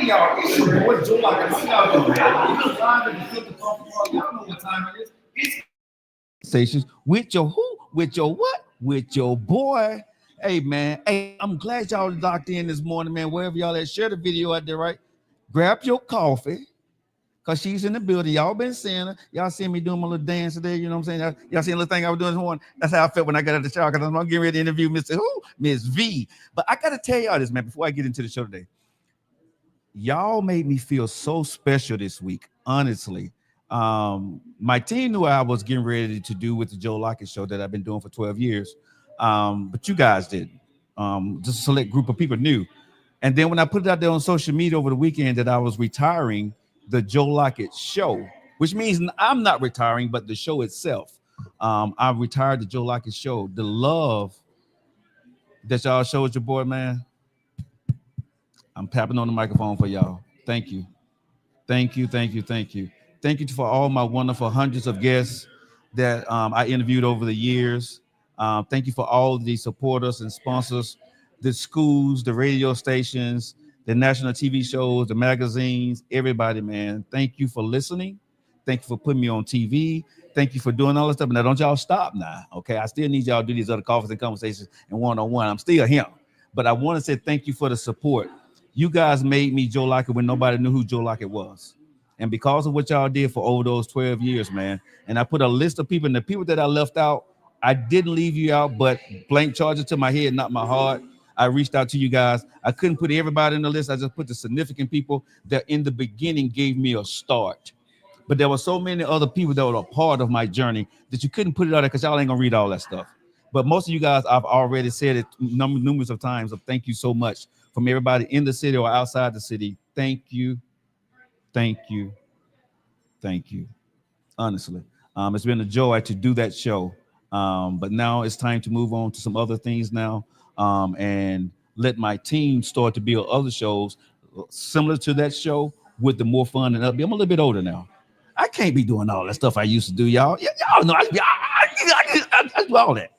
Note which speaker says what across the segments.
Speaker 1: y'all, it's your boy Joe Lock. How y'all doing, man? It's time to flip the coffee party. Y'all know what time it is. It's conversations with your who? With your what? With your boy. Hey man, hey, I'm glad y'all locked in this morning, man. Wherever y'all at, share the video out there, right? Grab your coffee, cause she's in the building. Y'all been seeing her. Y'all seen me doing my little dance today. You know what I'm saying? Y'all seen the little thing I was doing this morning. That's how I felt when I got out of the shower. Cause I'm getting ready to interview Mr. Who? Miss V. But I gotta tell y'all this, man, before I get into the show today. Y'all made me feel so special this week, honestly. My team knew I was getting ready to do with the Joe Lockett show that I've been doing for 12 years. But you guys didn't. Just a select group of people knew. And then when I put it out there on social media over the weekend that I was retiring the Joe Lockett show, which means I'm not retiring, but the show itself. I retired the Joe Lockett show. The love that y'all showed your boy, man. I'm tapping on the microphone for y'all. Thank you. Thank you. Thank you. Thank you. Thank you for all my wonderful hundreds of guests that I interviewed over the years. Thank you for all the supporters and sponsors, the schools, the radio stations, the national TV shows, the magazines, everybody, man. Thank you for listening. Thank you for putting me on TV. Thank you for doing all this stuff. Now, don't y'all stop now, okay? I still need y'all to do these other coffees and conversations and one-on-one. I'm still him. But I want to say thank you for the support. You guys made me Joe Lockett when nobody knew who Joe Lockett was. And because of what y'all did for over those 12 years, man, and I put a list of people, and the people that I left out, I didn't leave you out, but blank charges to my head, not my heart. I reached out to you guys. I couldn't put everybody in the list. I just put the significant people that in the beginning gave me a start. But there were so many other people that were a part of my journey that you couldn't put it out there because y'all ain't going to read all that stuff. But most of you guys, I've already said it numerous of times. So thank you so much. From everybody in the city or outside the city, thank you, thank you, thank you. Honestly, it's been a joy to do that show. But now it's time to move on to some other things now, and let my team start to build other shows similar to that show with the more fun and upbeat. I'm a little bit older now. I can't be doing all that stuff I used to do, y'all. Y'all know I do all that.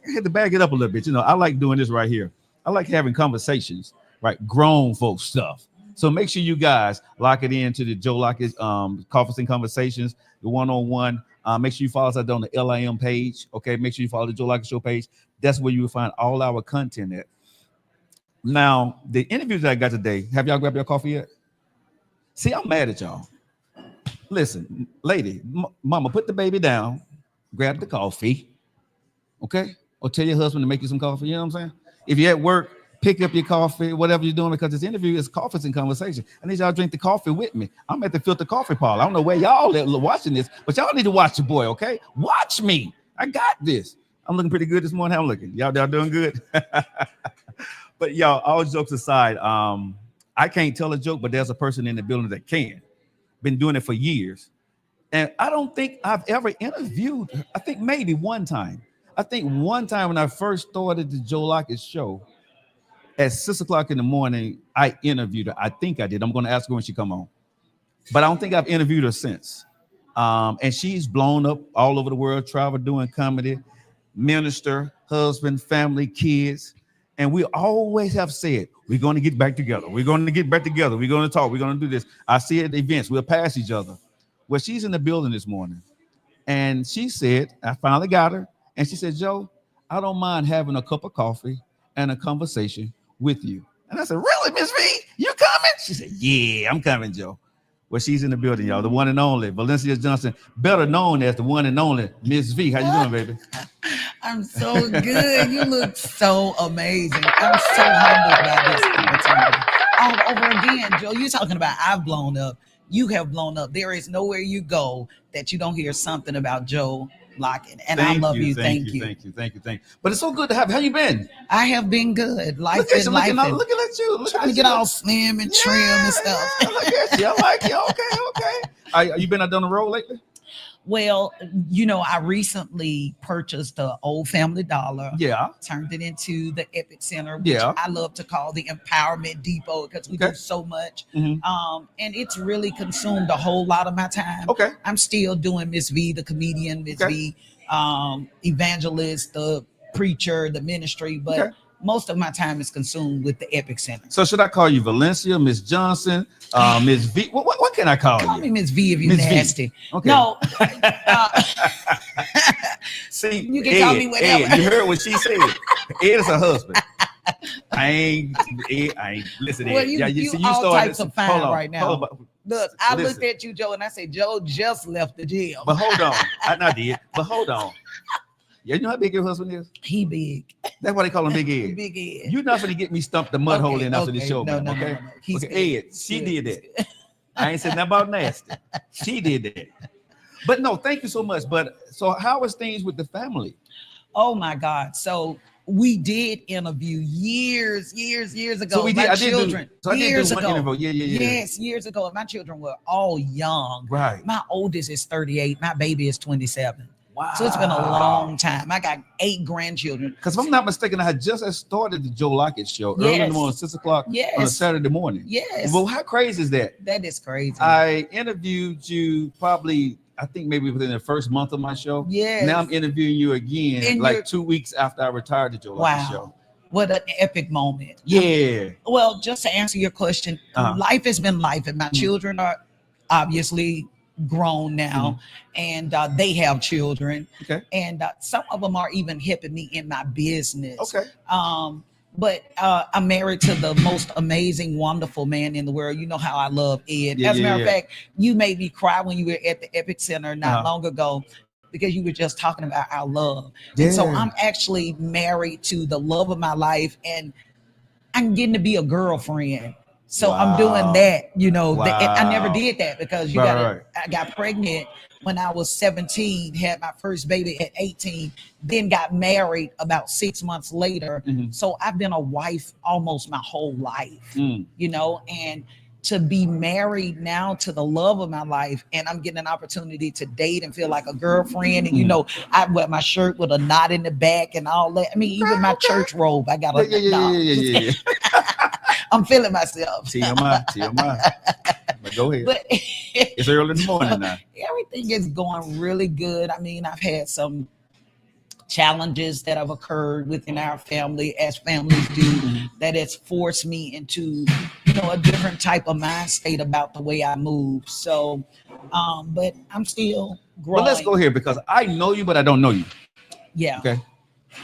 Speaker 1: I had to bag it up a little bit. You know, I like doing this right here. I like having conversations, right? Grown folk stuff. So make sure you guys lock it into the Joe Lockett Coffees and Conversations, the one-on-one. Make sure you follow us on the LIM page. Okay, make sure you follow the Joe Lockett Show page. That's where you will find all our content at. Now, the interviews that I got today, have y'all grabbed your coffee yet? See, I'm mad at y'all. Listen, lady, mama, put the baby down, grab the coffee, okay? Or tell your husband to make you some coffee, you know what I'm saying? If you're at work, pick up your coffee, whatever you're doing, because this interview is Coffees and Conversation. I need y'all to drink the coffee with me. I'm at the Filter Coffee Parlor. I don't know where y'all are watching this, but y'all need to watch your boy, okay? Watch me. I got this. I'm looking pretty good this morning. How I'm looking? Y'all doing good? But y'all, all jokes aside, I can't tell a joke, but there's a person in the building that can. Been doing it for years. And I don't think I've ever interviewed her. I think maybe one time. I think one time when I first started the Joe Lockett show, at 6:00 in the morning, I interviewed her. I think I did. I'm going to ask her when she come on. But I don't think I've interviewed her since. And she's blown up all over the world, travel doing comedy, minister, husband, family, kids. And we always have said, we're going to get back together. We're going to get back together. We're going to talk. We're going to do this. I see it at events. We'll pass each other. Well, she's in the building this morning. And she said, I finally got her. And she said, Joe, I don't mind having a cup of coffee and a conversation with you. And I said, really, Miss V? You coming? She said, yeah, I'm coming, Joe. Well, she's in the building, y'all. The one and only Valencia Johnson, better known as the one and only Miss V. How you doing, baby?
Speaker 2: I'm so good. You look so amazing. I'm so humbled by this opportunity. All over again, Joe, you're talking about I've blown up. You have blown up. There is nowhere you go that you don't hear something about Joe Lockett. And I love you. Thank you.
Speaker 1: Thank you. But it's so good to have you. How you been?
Speaker 2: I have been good.
Speaker 1: Look at you.
Speaker 2: Trying to get all slim and trim and stuff.
Speaker 1: Look at you. I like you. Okay. You been out on the road lately?
Speaker 2: Well, you know, I recently purchased the Old Family Dollar.
Speaker 1: Yeah.
Speaker 2: Turned it into the Epic Center, which I love to call the Empowerment Depot because we do so much. Mm-hmm. And it's really consumed a whole lot of my time.
Speaker 1: Okay.
Speaker 2: I'm still doing Miss V, the comedian, Miss V, evangelist, the preacher, the ministry, but most of my time is consumed with the Epic Center.
Speaker 1: So should I call you Valencia, Miss Johnson, Miss V? What can I call you?
Speaker 2: Call me Miss V if you
Speaker 1: Miss
Speaker 2: nasty.
Speaker 1: V. Okay.
Speaker 2: No.
Speaker 1: See,
Speaker 2: you can call me whatever.
Speaker 1: Ed, you heard what she said. Ed is her husband. I ain't listen.
Speaker 2: Well,
Speaker 1: Ed.
Speaker 2: you
Speaker 1: see,
Speaker 2: all
Speaker 1: started,
Speaker 2: types of fine right now. Look, I
Speaker 1: listen.
Speaker 2: looked at you, Joe, and I said, Joe just left the gym.
Speaker 1: But hold on, I did. But hold on. Yeah, you know how big your husband is?
Speaker 2: He big.
Speaker 1: That's why they call him Big Ed.
Speaker 2: Big Ed.
Speaker 1: You're not going to get me stumped the mud hole in after the show,
Speaker 2: no,
Speaker 1: man.
Speaker 2: no,
Speaker 1: Okay,
Speaker 2: no. He's
Speaker 1: okay. Ed, she did that. I ain't said nothing about nasty. She did that. But no, thank you so much. But so how was things with the family?
Speaker 2: Oh my God. So we did interview years ago.
Speaker 1: So we did.
Speaker 2: My children.
Speaker 1: I did do one
Speaker 2: ago.
Speaker 1: interview. Yeah.
Speaker 2: Yes, years ago. My children were all young.
Speaker 1: Right.
Speaker 2: My oldest is 38. My baby is 27.
Speaker 1: Wow.
Speaker 2: So it's been a long time. I got 8 grandchildren.
Speaker 1: Because if I'm not mistaken, I had just started the Joe Lockett show early in the morning, 6 o'clock on a Saturday morning.
Speaker 2: Yes.
Speaker 1: Well, how crazy is that?
Speaker 2: That is crazy.
Speaker 1: I interviewed you probably, I think maybe within the first month of my show.
Speaker 2: Yes.
Speaker 1: Now I'm interviewing you again, like 2 weeks after I retired the Joe Lockett show.
Speaker 2: What an epic moment.
Speaker 1: Yeah.
Speaker 2: Well, just to answer your question, life has been life, and my children are obviously grown now, and they have children.
Speaker 1: Okay.
Speaker 2: And some of them are even helping me in my business.
Speaker 1: Okay.
Speaker 2: But I'm married to the most amazing, wonderful man in the world. You know how I love Ed. As a matter of fact, you made me cry when you were at the Epic Center not long ago, because you were just talking about our love. Yeah. And so I'm actually married to the love of my life, and I'm getting to be a girlfriend. So I'm doing that, you know. I never did that because I got pregnant when I was 17, had my first baby at 18, then got married about 6 months later. So I've been a wife almost my whole life, you know, and to be married now to the love of my life, and I'm getting an opportunity to date and feel like a girlfriend. And you know, I wear my shirt with a knot in the back and all that. I mean, even my church robe, I got a I'm feeling myself.
Speaker 1: TMI. But go ahead. But it's early in the morning now.
Speaker 2: Everything is going really good. I mean, I've had some challenges that have occurred within our family, as families do, that has forced me into, you know, a different type of mind state about the way I move. So, but I'm still growing.
Speaker 1: Well, let's go here because I know you, but I don't know you.
Speaker 2: Yeah.
Speaker 1: Okay.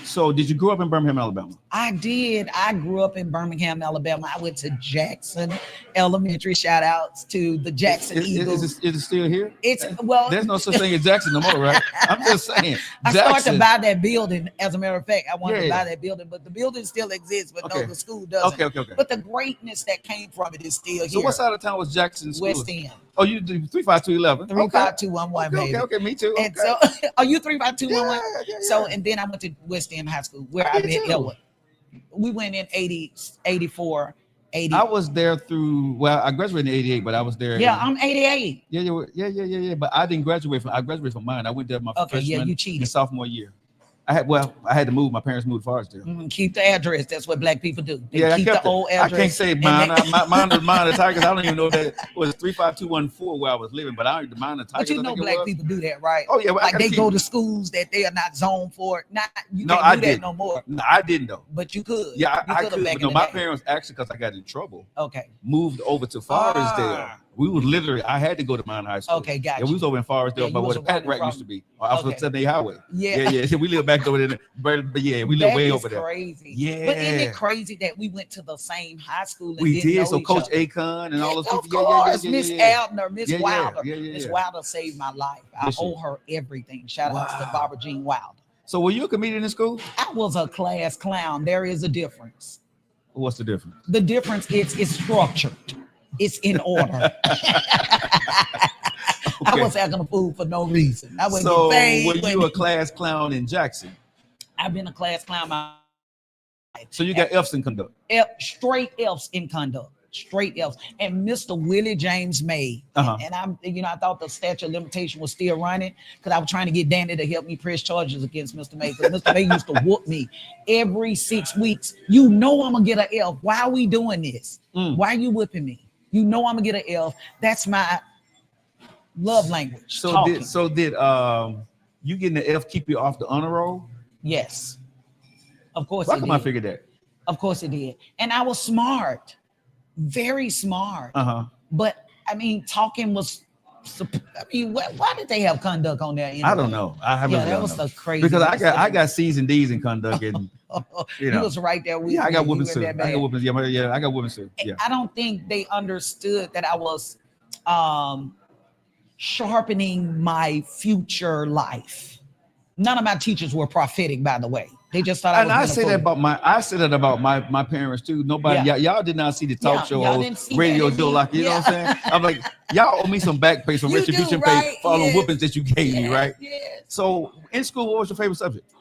Speaker 1: So did you grow up in Birmingham, Alabama?
Speaker 2: I did. I grew up in Birmingham, Alabama. I went to Jackson Elementary. Shout outs to the Jackson Eagles.
Speaker 1: Is it still here?
Speaker 2: There's
Speaker 1: no such thing as Jackson no more, right? I'm just saying.
Speaker 2: I started to buy that building. As a matter of fact, I wanted to buy that building, but the building still exists, but no, the school doesn't. Okay. But the greatness that came from it is still here.
Speaker 1: So what side of town was Jackson School?
Speaker 2: West End.
Speaker 1: Oh, you do 35211.
Speaker 2: 35211, baby.
Speaker 1: Okay, me too.
Speaker 2: And so, are you 35211? Yeah. So, and then I went to West End High School, where I met Elwood. We went in 84, 80.
Speaker 1: I was there I graduated in 88, but I was there.
Speaker 2: Yeah, I'm 88.
Speaker 1: Yeah. But I didn't graduate I graduated from mine. I went there my freshman
Speaker 2: you cheated.
Speaker 1: and sophomore year. I had to move. My parents moved to Forestdale.
Speaker 2: Keep the address. That's what black people do. They keep the old address.
Speaker 1: I can't say mine. Mine was mine the Tigers. I don't even know that was 35214 where I was living, but I don't mind the Tigers.
Speaker 2: But you know, black people do that, right?
Speaker 1: Oh yeah,
Speaker 2: like they go to schools that they are not zoned for. You can't do that no more.
Speaker 1: No, I didn't though.
Speaker 2: But you could.
Speaker 1: Yeah, I could. But no, my parents actually, because I got in trouble.
Speaker 2: Okay.
Speaker 1: Moved over to Forestdale. We were literally, I had to go to Mine High School.
Speaker 2: Okay, gotcha.
Speaker 1: Yeah, we was over in Forestdale, but where the Pack Rack used to be. I was on 70 Highway.
Speaker 2: Yeah.
Speaker 1: We live back over there, but yeah, we live way over there.
Speaker 2: Crazy.
Speaker 1: Yeah.
Speaker 2: But isn't it crazy that we went to the same high school? And
Speaker 1: we did. So Coach
Speaker 2: other?
Speaker 1: Akon and all those people.
Speaker 2: Of course, Miss Abner, Miss Wilder.
Speaker 1: Miss
Speaker 2: Wilder saved my life. I owe her everything. Shout out to Barbara Jean Wilder.
Speaker 1: So were you a comedian in school?
Speaker 2: I was a class clown. There is a difference.
Speaker 1: What's the difference?
Speaker 2: The difference is it's structured. It's in order. I was acting a fool for no reason. I wasn't
Speaker 1: so
Speaker 2: paid,
Speaker 1: were you a class clown in Jackson?
Speaker 2: I've been a class clown my life.
Speaker 1: So you got F's in conduct?
Speaker 2: Straight F's in conduct. Straight F's. And Mr. Willie James May. And I thought the statute of limitation was still running because I was trying to get Danny to help me press charges against Mr. May. Because Mr. May used to whoop me every 6 weeks. You know I'm gonna get an F. Why are we doing this? Why are you whipping me? You know I'm gonna get an F. That's my love language.
Speaker 1: So did you getting the F keep you off the honor roll?
Speaker 2: Yes. Of course.
Speaker 1: Why come I figured that?
Speaker 2: Of course it did. And I was smart, very smart. But I mean, talking was. I mean, why did they have conduct on there? Anyway?
Speaker 1: I don't know. I haven't.
Speaker 2: Yeah, that was the crazy.
Speaker 1: Because I got C's and D's in conduct, and
Speaker 2: you was right there with me.
Speaker 1: I got whoopings too. I got whoopings. Yeah, I got whoopings too. Yeah.
Speaker 2: I don't think they understood that I was sharpening my future life. None of my teachers were prophetic, by the way. They just thought
Speaker 1: I say that about my parents too. Nobody, y'all did not see the talk show host, radio Joe, like you know what I'm saying. I'm like, y'all owe me some back pay, some retribution pay for all the whoopings that you gave me, right?
Speaker 2: Yes.
Speaker 1: So in school, what was your favorite subject?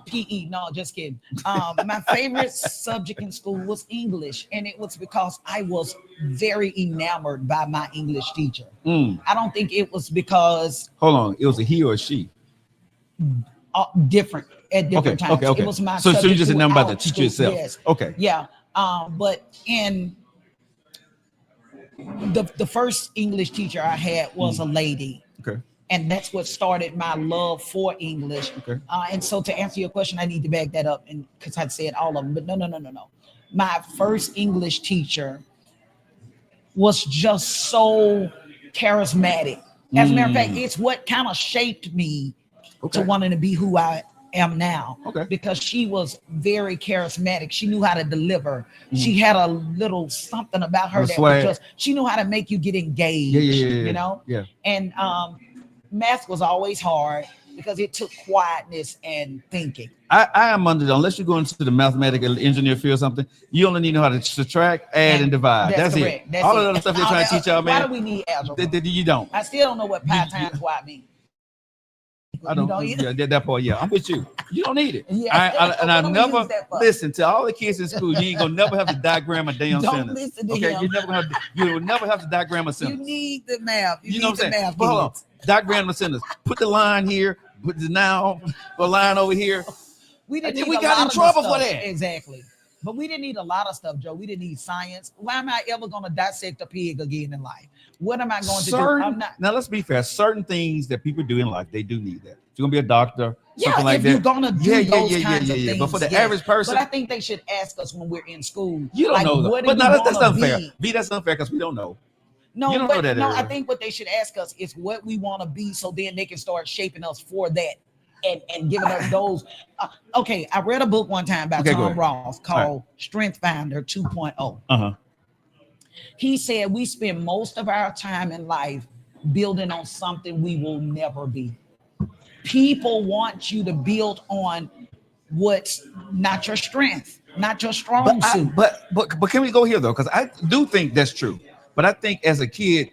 Speaker 2: PE. No, just kidding. My favorite subject in school was English, and it was because I was very enamored by my English teacher. I don't think it was because.
Speaker 1: Hold on, it was a he or a she?
Speaker 2: Different at different times.
Speaker 1: Okay.
Speaker 2: It was my
Speaker 1: so you just remember about the teacher
Speaker 2: school.
Speaker 1: itself.
Speaker 2: Yes.
Speaker 1: Okay.
Speaker 2: Yeah. But in the first English teacher I had was a lady.
Speaker 1: Okay.
Speaker 2: And that's what started my love for English.
Speaker 1: Okay.
Speaker 2: And so to answer your question, I need to back that up, and because I said all of them, but no. My first English teacher was just so charismatic. As a matter of fact, it's what kind of shaped me to wanting to be who I am now.
Speaker 1: Okay.
Speaker 2: Because she was very charismatic. She knew how to deliver. She had a little something about her that was just, she knew how to make you get engaged. You know?
Speaker 1: Yeah.
Speaker 2: And math was always hard because it took quietness and thinking.
Speaker 1: I am under, unless you go into the mathematical engineer field or something, you only need to know how to subtract, add, and divide. That's
Speaker 2: correct.
Speaker 1: it. All of the other stuff they're trying to teach y'all, man.
Speaker 2: Why do we need algebra?
Speaker 1: You don't.
Speaker 2: I still don't know what pi times y means.
Speaker 1: I don't. That part. Yeah, I'm with you. You don't need it.
Speaker 2: Yeah.
Speaker 1: I never listen to all the kids in school. You ain't gonna never have to diagram a damn
Speaker 2: don't
Speaker 1: sentence.
Speaker 2: Listen to
Speaker 1: okay,
Speaker 2: him.
Speaker 1: you will never have to diagram a sentence.
Speaker 2: You need the math.
Speaker 1: You know what I'm saying?
Speaker 2: Math,
Speaker 1: hold on. Diagram the sentence. Put the line here. Put the noun. The line over here.
Speaker 2: We didn't.
Speaker 1: We got in trouble for that.
Speaker 2: Exactly. But we didn't need a lot of stuff, Joe. We didn't need science. Why am I ever going to dissect a pig again in life? What am I going to do? I'm not.
Speaker 1: Now, let's be fair. Certain things that people do in life, they do need that. You're going to be a doctor, something like
Speaker 2: if
Speaker 1: that.
Speaker 2: You're going to do those kinds of things.
Speaker 1: But for the average person.
Speaker 2: But I think they should ask us when we're in school.
Speaker 1: You don't know that. But no, that's unfair. That's unfair because we don't know.
Speaker 2: No, I think what they should ask us is what we want to be, so then they can start shaping us for that. And giving us those. Okay, I read a book one time by Tom Ross called Strength Finder 2.0. He said we spend most of our time in life building on something we will never be. People want you to build on what's not your strength, not your strong suit.
Speaker 1: But can we go here though? Because I do think that's true. But I think as a kid,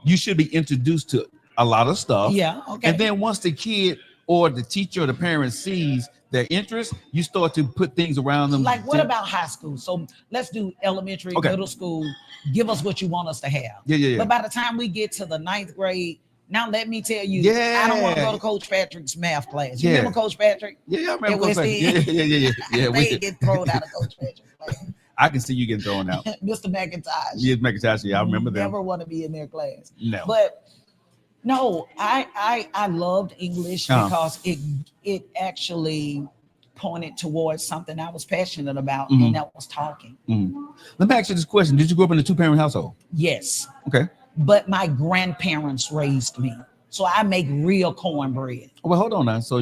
Speaker 1: you should be introduced to a lot of stuff.
Speaker 2: Yeah. Okay.
Speaker 1: And then once the kid or the teacher or the parent sees their interest, you start to put things around them.
Speaker 2: Like what about high school? So let's do elementary, middle school. Give us what you want us to have.
Speaker 1: Yeah.
Speaker 2: But by the time we get to the 9th grade, now let me tell you, I don't want to go to Coach Patrick's math class. You remember Coach Patrick?
Speaker 1: Yeah, I remember Coach Patrick. Yeah.
Speaker 2: They get thrown out of Coach Patrick's class.
Speaker 1: I can see you getting thrown out.
Speaker 2: Mr. McIntosh.
Speaker 1: Yeah, McIntosh. Yeah, I remember that.
Speaker 2: Never want to be in their class.
Speaker 1: No.
Speaker 2: But no, I loved English because it actually pointed towards something I was passionate about, and that was talking.
Speaker 1: Let me ask you this question: did you grow up in a 2-parent household?
Speaker 2: Yes.
Speaker 1: Okay.
Speaker 2: But my grandparents raised me, so I make real cornbread.
Speaker 1: Well, hold on now. So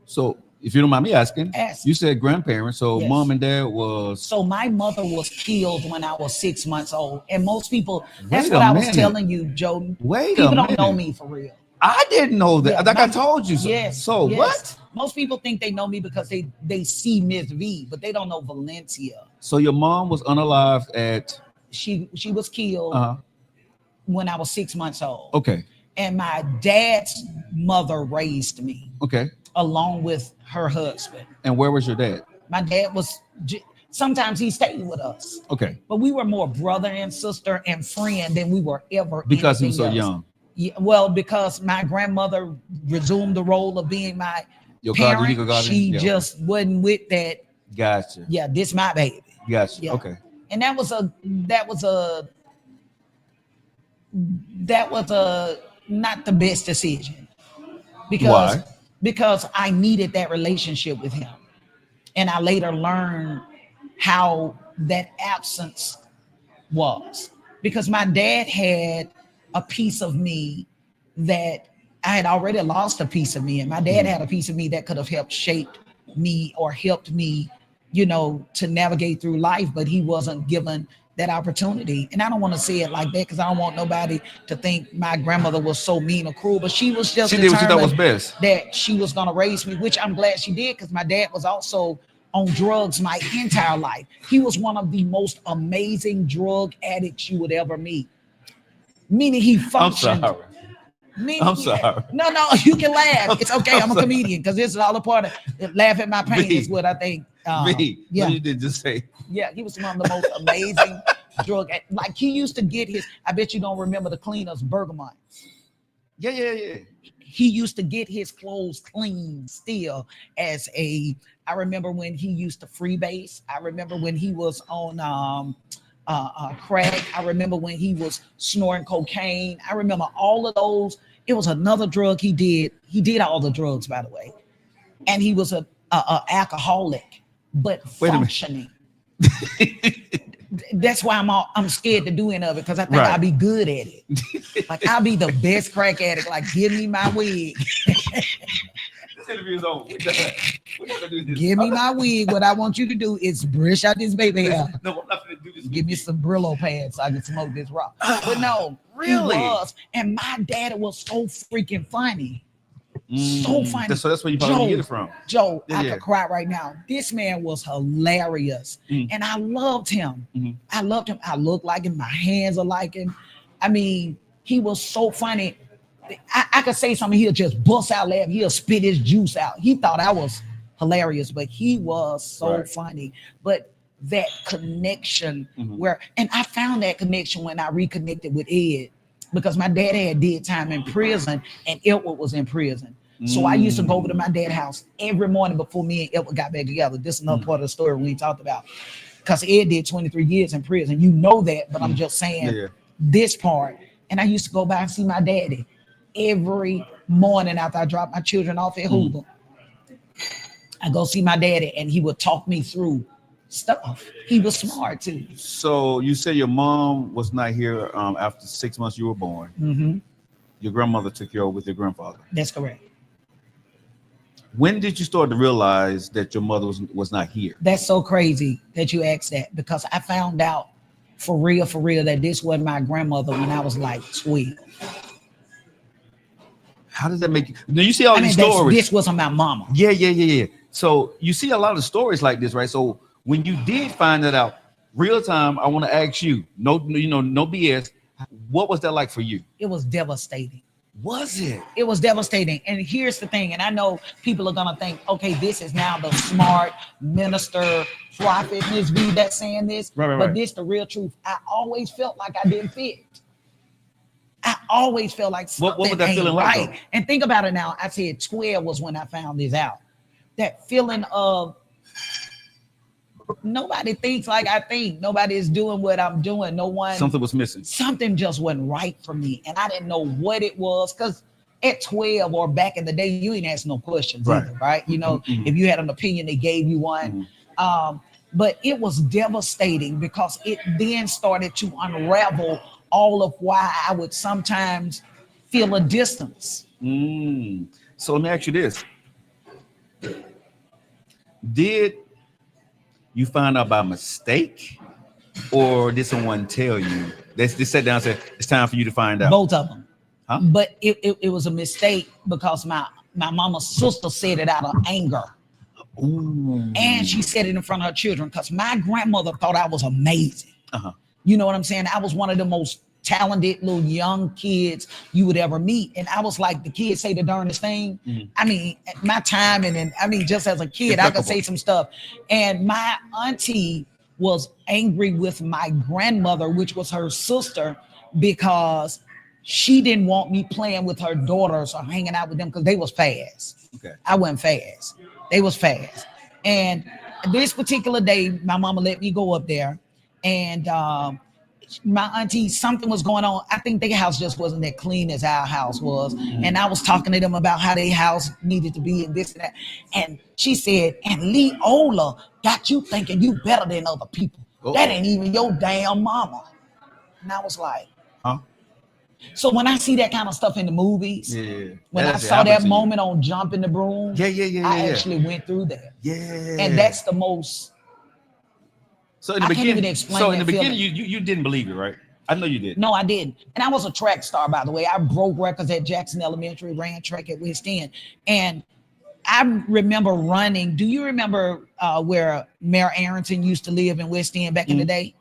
Speaker 1: so if you don't mind me asking, you said grandparents. So mom and dad was.
Speaker 2: So my mother was killed when I was 6 months old, and most people. That's what I was telling you, Joe. People don't know me for real.
Speaker 1: I didn't know that. I told you so.
Speaker 2: Yes.
Speaker 1: So what?
Speaker 2: Most people think they know me because they see Miss V, but they don't know Valencia.
Speaker 1: So your mom was unalived at.
Speaker 2: She was killed when I was 6 months old.
Speaker 1: Okay.
Speaker 2: And my dad's mother raised me.
Speaker 1: Okay.
Speaker 2: Along with her husband.
Speaker 1: And where was your dad?
Speaker 2: My dad was. Sometimes he stayed with us.
Speaker 1: Okay.
Speaker 2: But we were more brother and sister and friend than we were ever.
Speaker 1: Because he was so young.
Speaker 2: Yeah, well, because my grandmother resumed the role of being my parent.
Speaker 1: Guardian?
Speaker 2: She just wasn't with that.
Speaker 1: Gotcha.
Speaker 2: Yeah, this my baby.
Speaker 1: Gotcha.
Speaker 2: Yeah.
Speaker 1: Okay.
Speaker 2: And that was not the best decision. Because I needed that relationship with him. And I later learned how that absence was, because my dad had a piece of me that I had already lost a piece of me, and my dad had a piece of me that could have helped shape me or helped me, to navigate through life, but he wasn't given that opportunity. And I don't want to say it like that because I don't want nobody to think my grandmother was so mean or cruel, but she was just
Speaker 1: She did what she thought was best.
Speaker 2: that she was going to raise me, which I'm glad she did, because my dad was also on drugs my entire life. He was one of the most amazing drug addicts you would ever meet. Meaning he functioned.
Speaker 1: I'm sorry.
Speaker 2: No, you can laugh. It's okay. I'm a comedian, because this is all a part of laugh at my pain is what I think.
Speaker 1: Yeah, you did just say.
Speaker 2: Yeah, he was one of the most amazing drug. Like he used to get his. I bet you don't remember the cleaners, Bergamot.
Speaker 1: Yeah.
Speaker 2: He used to get his clothes clean still as a. I remember when he used to freebase. I remember when he was on crack. I remember when he was snorting cocaine. I remember all of those. It was another drug he did. He did all the drugs, by the way, and he was a alcoholic, but functioning. That's why I'm scared to do any of it, because I think I'll be good at it. Like I'll be the best crack addict. Like, give me my wig.
Speaker 1: This interview is over.
Speaker 2: Give me my wig. What I want you to do is brush out this baby hair.
Speaker 1: No, I'm not going to do this.
Speaker 2: Give me some Brillo pads so I can smoke this rock. But no,
Speaker 1: really?
Speaker 2: He was. And my dad was so freaking funny. So funny.
Speaker 1: So that's where you probably get it from.
Speaker 2: Joe, I could cry right now. This man was hilarious. And I loved him. I loved him. I looked like him. My hands are like him. I mean, he was so funny. I could say something, he'll just bust out laughing. He'll spit his juice out. He thought I was hilarious, but he was so funny. But that connection and I found that connection when I reconnected with Ed, because my dad had did time in prison and Edward was in prison. So I used to go over to my dad's house every morning before me and Edward got back together. This is another part of the story we talked about, because Ed did 23 years in prison. You know that, but I'm just saying this part. And I used to go by and see my daddy every morning after I dropped my children off at Hoover. I go see my daddy and he would talk me through stuff. He was smart too.
Speaker 1: So you say your mom was not here after 6 months you were born. Your grandmother took you over with your grandfather.
Speaker 2: That's correct.
Speaker 1: When did you start to realize that your mother was not here?
Speaker 2: That's so crazy that you asked that, because I found out for real, that this wasn't my grandmother when I was like 12.
Speaker 1: How does that make you? Now you see all these stories.
Speaker 2: This wasn't my mama.
Speaker 1: Yeah. So you see a lot of stories like this, right? So when you did find that out, real time, I want to ask you, no BS. What was that like for you?
Speaker 2: It was devastating.
Speaker 1: Was it?
Speaker 2: It was devastating. And here's the thing, and I know people are gonna think, okay, this is now the smart minister, prophet, Ms. V that's saying this. But this the real truth. I always felt like I didn't fit. I always felt like something
Speaker 1: what was that feeling like?
Speaker 2: Right. And think about it now. I said 12 was when I found this out. That feeling of nobody thinks like I think. Nobody is doing what I'm doing. No one.
Speaker 1: Something was missing.
Speaker 2: Something just wasn't right for me. And I didn't know what it was, because at 12 or back in the day, you ain't ask no questions either, right? If you had an opinion, they gave you one. But it was devastating, because it then started to unravel all of why I would sometimes feel a distance.
Speaker 1: So let me ask you this. Did you find out by mistake, or did someone tell you? They sat down and said, it's time for you to find out?
Speaker 2: Both of them. But it was a mistake, because my mama's sister said it out of anger. And she said it in front of her children, because my grandmother thought I was amazing. You know what I'm saying? I was one of the most talented little young kids you would ever meet. And I was like, the kids say the darndest thing. I mean, at my time, just as a kid, I could say some stuff. And my auntie was angry with my grandmother, which was her sister, because she didn't want me playing with her daughters or hanging out with them, because they was fast. I wasn't fast. They was fast. And this particular day, my mama let me go up there, and my auntie, something was going on. I think their house just wasn't that clean as our house was. And I was talking to them about how their house needed to be and this and that. And she said, and Leola got you thinking you better than other people. That ain't even your damn mama. And I was like,
Speaker 1: huh?
Speaker 2: So when I see that kind of stuff in the movies, when I saw that moment on Jumping the Broom, I actually went through that.
Speaker 1: Yeah.
Speaker 2: And that's the most.
Speaker 1: So in the beginning, you didn't believe it, right? I know you did.
Speaker 2: No, I didn't. And I was a track star, by the way. I broke records at Jackson Elementary, ran track at West End. And I remember running. Do you remember where Mayor Arrington used to live in West End back in the day?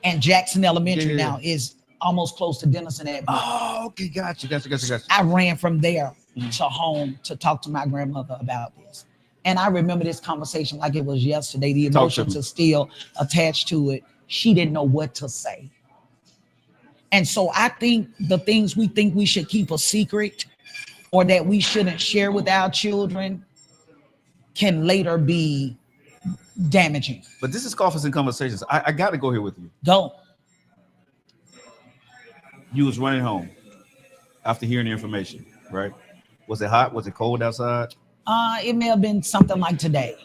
Speaker 2: And Jackson Elementary now is almost close to Denison Avenue.
Speaker 1: Oh, okay, gotcha.
Speaker 2: I ran from there to home to talk to my grandmother about this. And I remember this conversation like it was yesterday. The emotions are still attached to it. She didn't know what to say. And so I think the things we think we should keep a secret or that we shouldn't share with our children can later be damaging.
Speaker 1: But this is Coffees and Conversations. I got to go here with you.
Speaker 2: Go.
Speaker 1: You was running home after hearing the information, right? Was it hot? Was it cold outside?
Speaker 2: It may have been something like today.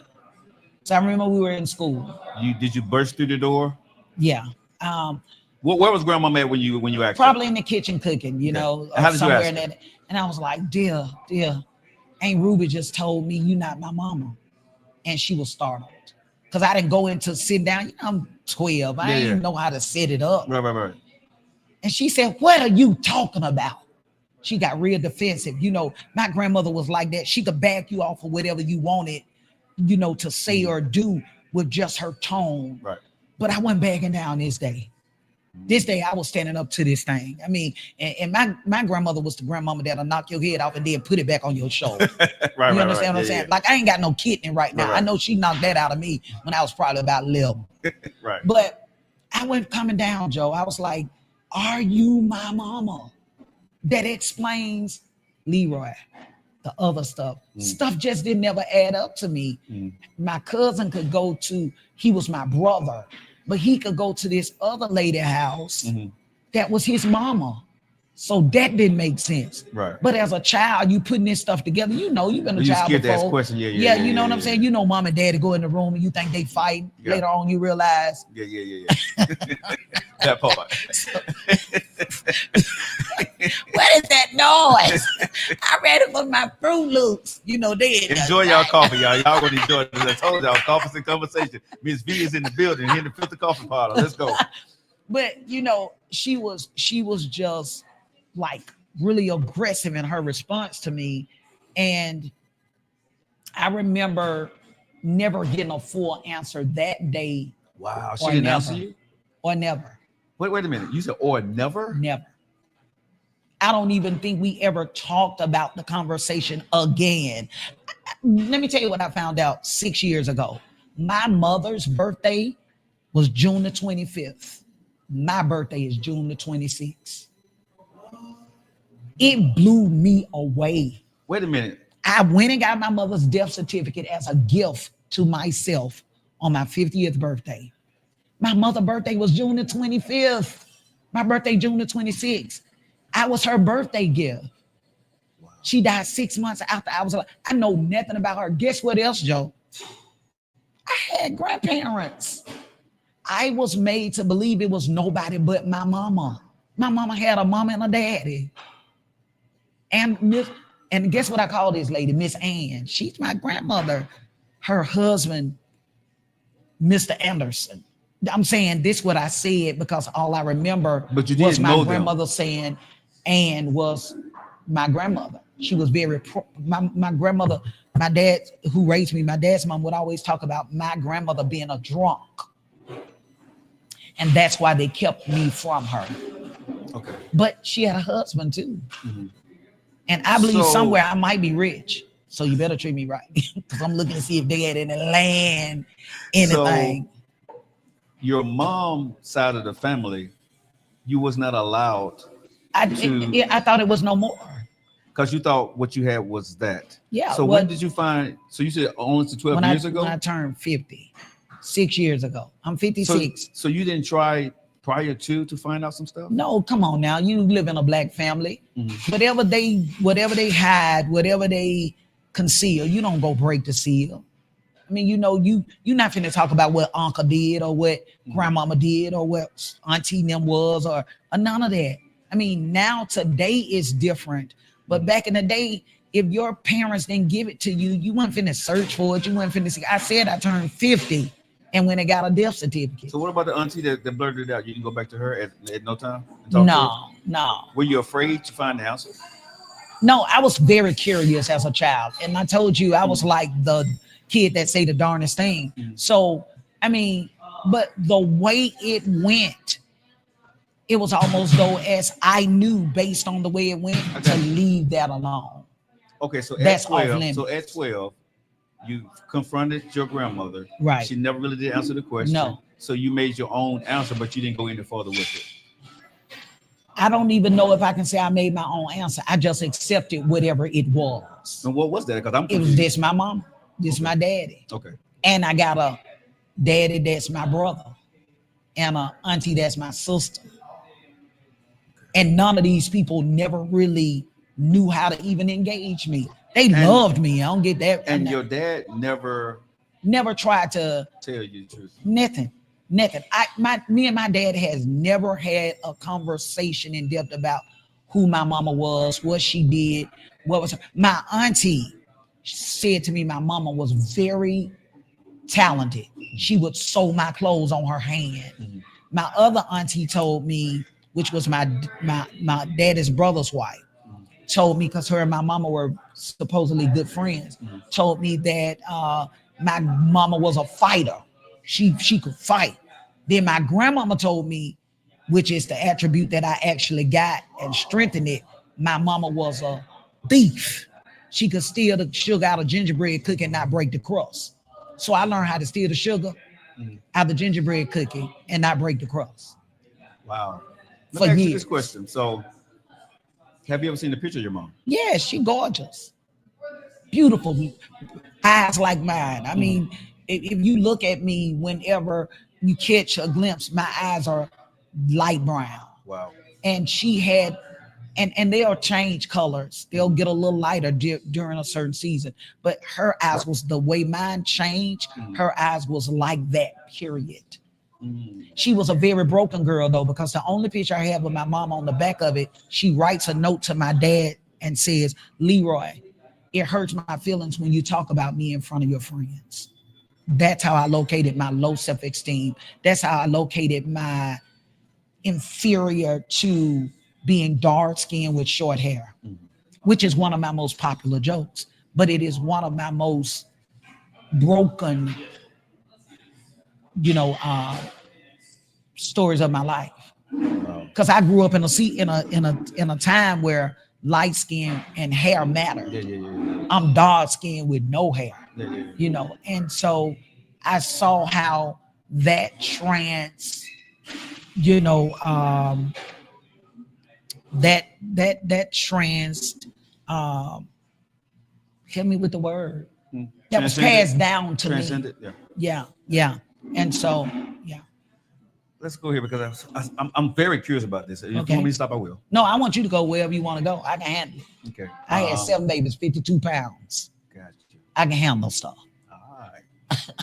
Speaker 2: So I remember we were in school.
Speaker 1: Did you burst through the door?
Speaker 2: Yeah.
Speaker 1: Where was Grandma at when you asked?
Speaker 2: Probably in the kitchen cooking, you know,
Speaker 1: how did
Speaker 2: somewhere
Speaker 1: you ask
Speaker 2: in that. And I was like, dear, Aunt Ruby just told me you're not my mama. And she was startled. Because I didn't go into sit down. You know, I'm 12. I didn't know how to set it up.
Speaker 1: Right.
Speaker 2: And she said, what are you talking about? She got real defensive. You know, my grandmother was like that. She could back you off of whatever you wanted, you know, to say or do with just her tone.
Speaker 1: Right.
Speaker 2: But I wasn't backing down this day. This day I was standing up to this thing. I mean, and my grandmother was the grandmama that'll knock your head off and then put it back on your shoulder.
Speaker 1: Right.
Speaker 2: You understand what I'm saying? Like I ain't got no kidney right now. I know she knocked that out of me when I was probably about 11.
Speaker 1: Right.
Speaker 2: But I went coming down, Joe. I was like, are you my mama? That explains Leroy, the other stuff. Stuff just didn't ever add up to me. My cousin could go to, he was my brother, but he could go to this other lady house that was his mama. So that didn't make sense.
Speaker 1: Right.
Speaker 2: But as a child, you putting this stuff together, you know, you've been a child before.
Speaker 1: To ask questions.
Speaker 2: Yeah, you know what I'm saying? You know, mom and daddy go in the room and you think they fight.
Speaker 1: Yeah.
Speaker 2: Later on, you realize.
Speaker 1: Yeah. That part.
Speaker 2: What is that noise? I read it with my Fruit Loops. You know, they
Speaker 1: enjoy y'all coffee, y'all. Y'all gonna enjoy it. I told y'all, Coffees and Conversation. Miss V is in the building, here in the Filter Coffee Parlor. Let's go.
Speaker 2: But you know, she was just like really aggressive in her response to me. And I remember never getting a full answer that day.
Speaker 1: Wow, she didn't answer you?
Speaker 2: Or never.
Speaker 1: Wait a minute. You said or never?
Speaker 2: Never. I don't even think we ever talked about the conversation again. Let me tell you what I found out 6 years ago. My mother's birthday was June the 25th. My birthday is June the 26th. It blew me away.
Speaker 1: Wait a minute.
Speaker 2: I went and got my mother's death certificate as a gift to myself on my 50th birthday. My mother's birthday was June the 25th. My birthday, June the 26th. I was her birthday gift. Wow. She died 6 months after I was alive. I know nothing about her. Guess what else, Joe? I had grandparents. I was made to believe it was nobody but my mama. My mama had a mama and a daddy. And guess what I call this lady? Miss Ann. She's my grandmother. Her husband, Mr. Anderson. I'm saying this what I said because all I remember was my grandmother saying Ann was my grandmother. She was very, my grandmother, my dad who raised me, my dad's mom would always talk about my grandmother being a drunk. And that's why they kept me from her.
Speaker 1: Okay.
Speaker 2: But she had a husband too. And I believe somewhere I might be rich. So you better treat me right. Because I'm looking to see if they had any land, anything.
Speaker 1: So your mom side of the family, you was not allowed
Speaker 2: I thought it was no more.
Speaker 1: Because you thought what you had was that.
Speaker 2: Yeah.
Speaker 1: So when did you find, so you said only to 12 years ago?
Speaker 2: When I turned 50, 6 years ago. I'm 56.
Speaker 1: So you didn't try prior to find out some stuff?
Speaker 2: No, come on now. You live in a black family. Whatever they hide, whatever they conceal, you don't go break the seal. I mean, you're not finna talk about what uncle did or what grandmama did or what auntie them was or none of that. I mean, now today is different, but back in the day, if your parents didn't give it to you, you weren't finna search for it. You weren't finna see. I said I turned 50 and when I got a death certificate.
Speaker 1: So what about the auntie that blurted it out? You didn't go back to her at no time?
Speaker 2: No.
Speaker 1: Were you afraid to find the answer?
Speaker 2: No, I was very curious as a child. And I told you I was like the kid that say the darndest thing. So, I mean, but the way it went, it was almost though as I knew based on the way it went to leave that alone.
Speaker 1: Okay, so
Speaker 2: that's
Speaker 1: at 12,
Speaker 2: off limits.
Speaker 1: So at 12, you confronted your grandmother.
Speaker 2: Right.
Speaker 1: She never really did answer the question.
Speaker 2: No.
Speaker 1: So you made your own answer, but you didn't go any further with it.
Speaker 2: I don't even know if I can say I made my own answer. I just accepted whatever it was.
Speaker 1: And what was that? Because
Speaker 2: it was this my mom, this my daddy.
Speaker 1: Okay.
Speaker 2: And I got a daddy that's my brother, and a auntie that's my sister. And none of these people never really knew how to even engage me. They loved me. I don't get that.
Speaker 1: And your dad never
Speaker 2: tried to
Speaker 1: tell you the truth.
Speaker 2: Nothing. Me and my dad has never had a conversation in depth about who my mama was, what she did, what was her. My auntie said to me my mama was very talented. She would sew my clothes on her hand. Mm-hmm. My other auntie told me, which was my daddy's brother's wife, told me, because her and my mama were supposedly good friends, told me that my mama was a fighter. She could fight. Then my grandmama told me, which is the attribute that I actually got and strengthened it, my mama was a thief. She could steal the sugar out of gingerbread cookie and not break the crust. So I learned how to steal the sugar out of the gingerbread cookie and not break the crust.
Speaker 1: Wow. Let me ask you this question. So, have you ever seen the picture of your mom?
Speaker 2: Yeah, she gorgeous. Beautiful. Eyes like mine. I mean, if you look at me whenever you catch a glimpse, my eyes are light brown.
Speaker 1: Wow.
Speaker 2: And she had, and they'll change colors. They'll get a little lighter during a certain season. But her eyes was the way mine changed. Her eyes was like that, period. She was a very broken girl though, because the only picture I have of my mom, on the back of it, she writes a note to my dad and says, "Leroy, it hurts my feelings when you talk about me in front of your friends." That's how I located my low self-esteem. That's how I located my inferior to being dark-skinned with short hair, which is one of my most popular jokes, but it is one of my most broken, stories of my life. Because I grew up in a time where light skin and hair mattered. I'm dark skinned with no hair, and so I saw how that help me with the word. That was passed down to me. Yeah. And so, yeah.
Speaker 1: Let's go here, because I'm very curious about this. If you want me to stop, I will.
Speaker 2: No, I want you to go wherever you want to go. I can handle it.
Speaker 1: Okay.
Speaker 2: I had 7 babies, 52 pounds.
Speaker 1: Gotcha.
Speaker 2: I can handle stuff.
Speaker 1: All right.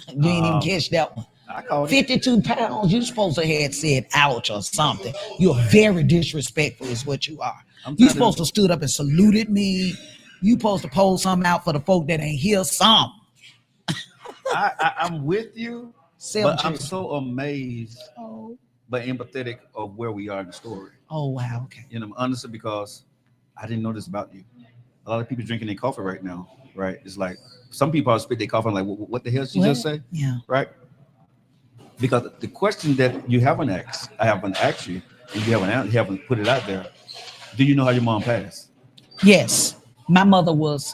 Speaker 2: You ain't even catch that one.
Speaker 1: I called
Speaker 2: 52 pounds. You're supposed to have said ouch or something. You're very disrespectful is what you are. You're supposed to stood up and saluted me. You supposed to pull something out for the folk that ain't here. Some.
Speaker 1: I'm with you, but I'm so amazed, but empathetic of where we are in the story.
Speaker 2: Oh, wow. Okay.
Speaker 1: Honestly, because I didn't know this about you. A lot of people drinking their coffee right now, right? It's like some people are spit their coffee and like, what the hell did she just say?
Speaker 2: Yeah.
Speaker 1: Right? Because the question that you haven't asked, I haven't asked you, and you haven't put it out there. Do you know how your mom passed?
Speaker 2: Yes. My mother was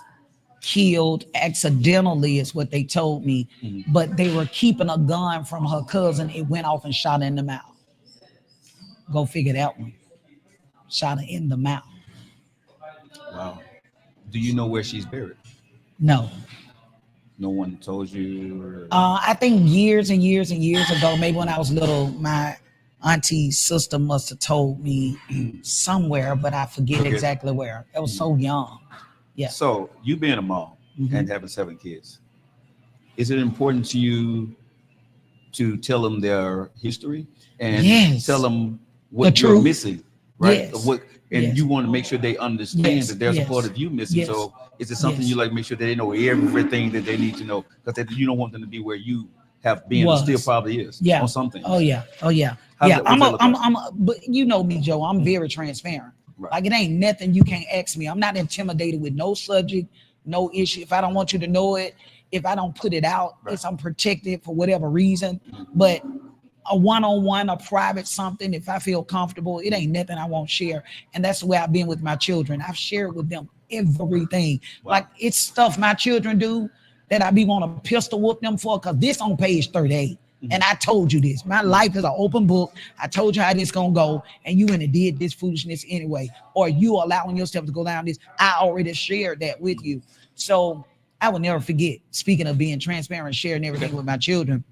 Speaker 2: killed accidentally is what they told me, but they were keeping a gun from her cousin. It went off and shot her in the mouth. Go figure that one. Shot her in the mouth.
Speaker 1: Wow. Do you know where she's buried?
Speaker 2: No.
Speaker 1: No one told you?
Speaker 2: I think years and years and years ago, maybe when I was little, my auntie's sister must have told me somewhere, but I forget exactly where. I was so young. Yeah.
Speaker 1: So you being a mom and having 7 kids, is it important to you to tell them their history and
Speaker 2: Yes.
Speaker 1: tell them
Speaker 2: The
Speaker 1: what you're
Speaker 2: truth.
Speaker 1: missing, right?
Speaker 2: Yes.
Speaker 1: What and
Speaker 2: Yes.
Speaker 1: you want to make sure they understand
Speaker 2: Yes.
Speaker 1: that there's
Speaker 2: Yes.
Speaker 1: a part of you missing.
Speaker 2: Yes.
Speaker 1: So is it something
Speaker 2: Yes.
Speaker 1: you like make sure that they know everything that they need to know because you don't want them to be where you have been or
Speaker 2: Was.
Speaker 1: still probably is
Speaker 2: Yeah.
Speaker 1: on something.
Speaker 2: Oh yeah. Oh yeah.
Speaker 1: How's
Speaker 2: Yeah.
Speaker 1: that- what's that look like?
Speaker 2: But you know me, Joe. I'm very transparent.
Speaker 1: Right.
Speaker 2: Like it ain't nothing you can't ask me. I'm not intimidated with no subject, no issue. If I don't want you to know it, if I don't put it out,
Speaker 1: Right.
Speaker 2: it's I'm protected for whatever reason. But a one-on-one, a private something, if I feel comfortable, it ain't nothing I won't share. And that's the way I've been with my children. I've shared with them everything.
Speaker 1: Wow.
Speaker 2: Like it's stuff my children do that I be want to pistol whoop them for, because this on page 38. And I told you this. My life is an open book. I told you how this gonna go, and you went and did this foolishness anyway. Or you allowing yourself to go down this. I already shared that with you. So I will never forget. Speaking of being transparent, sharing everything with my children,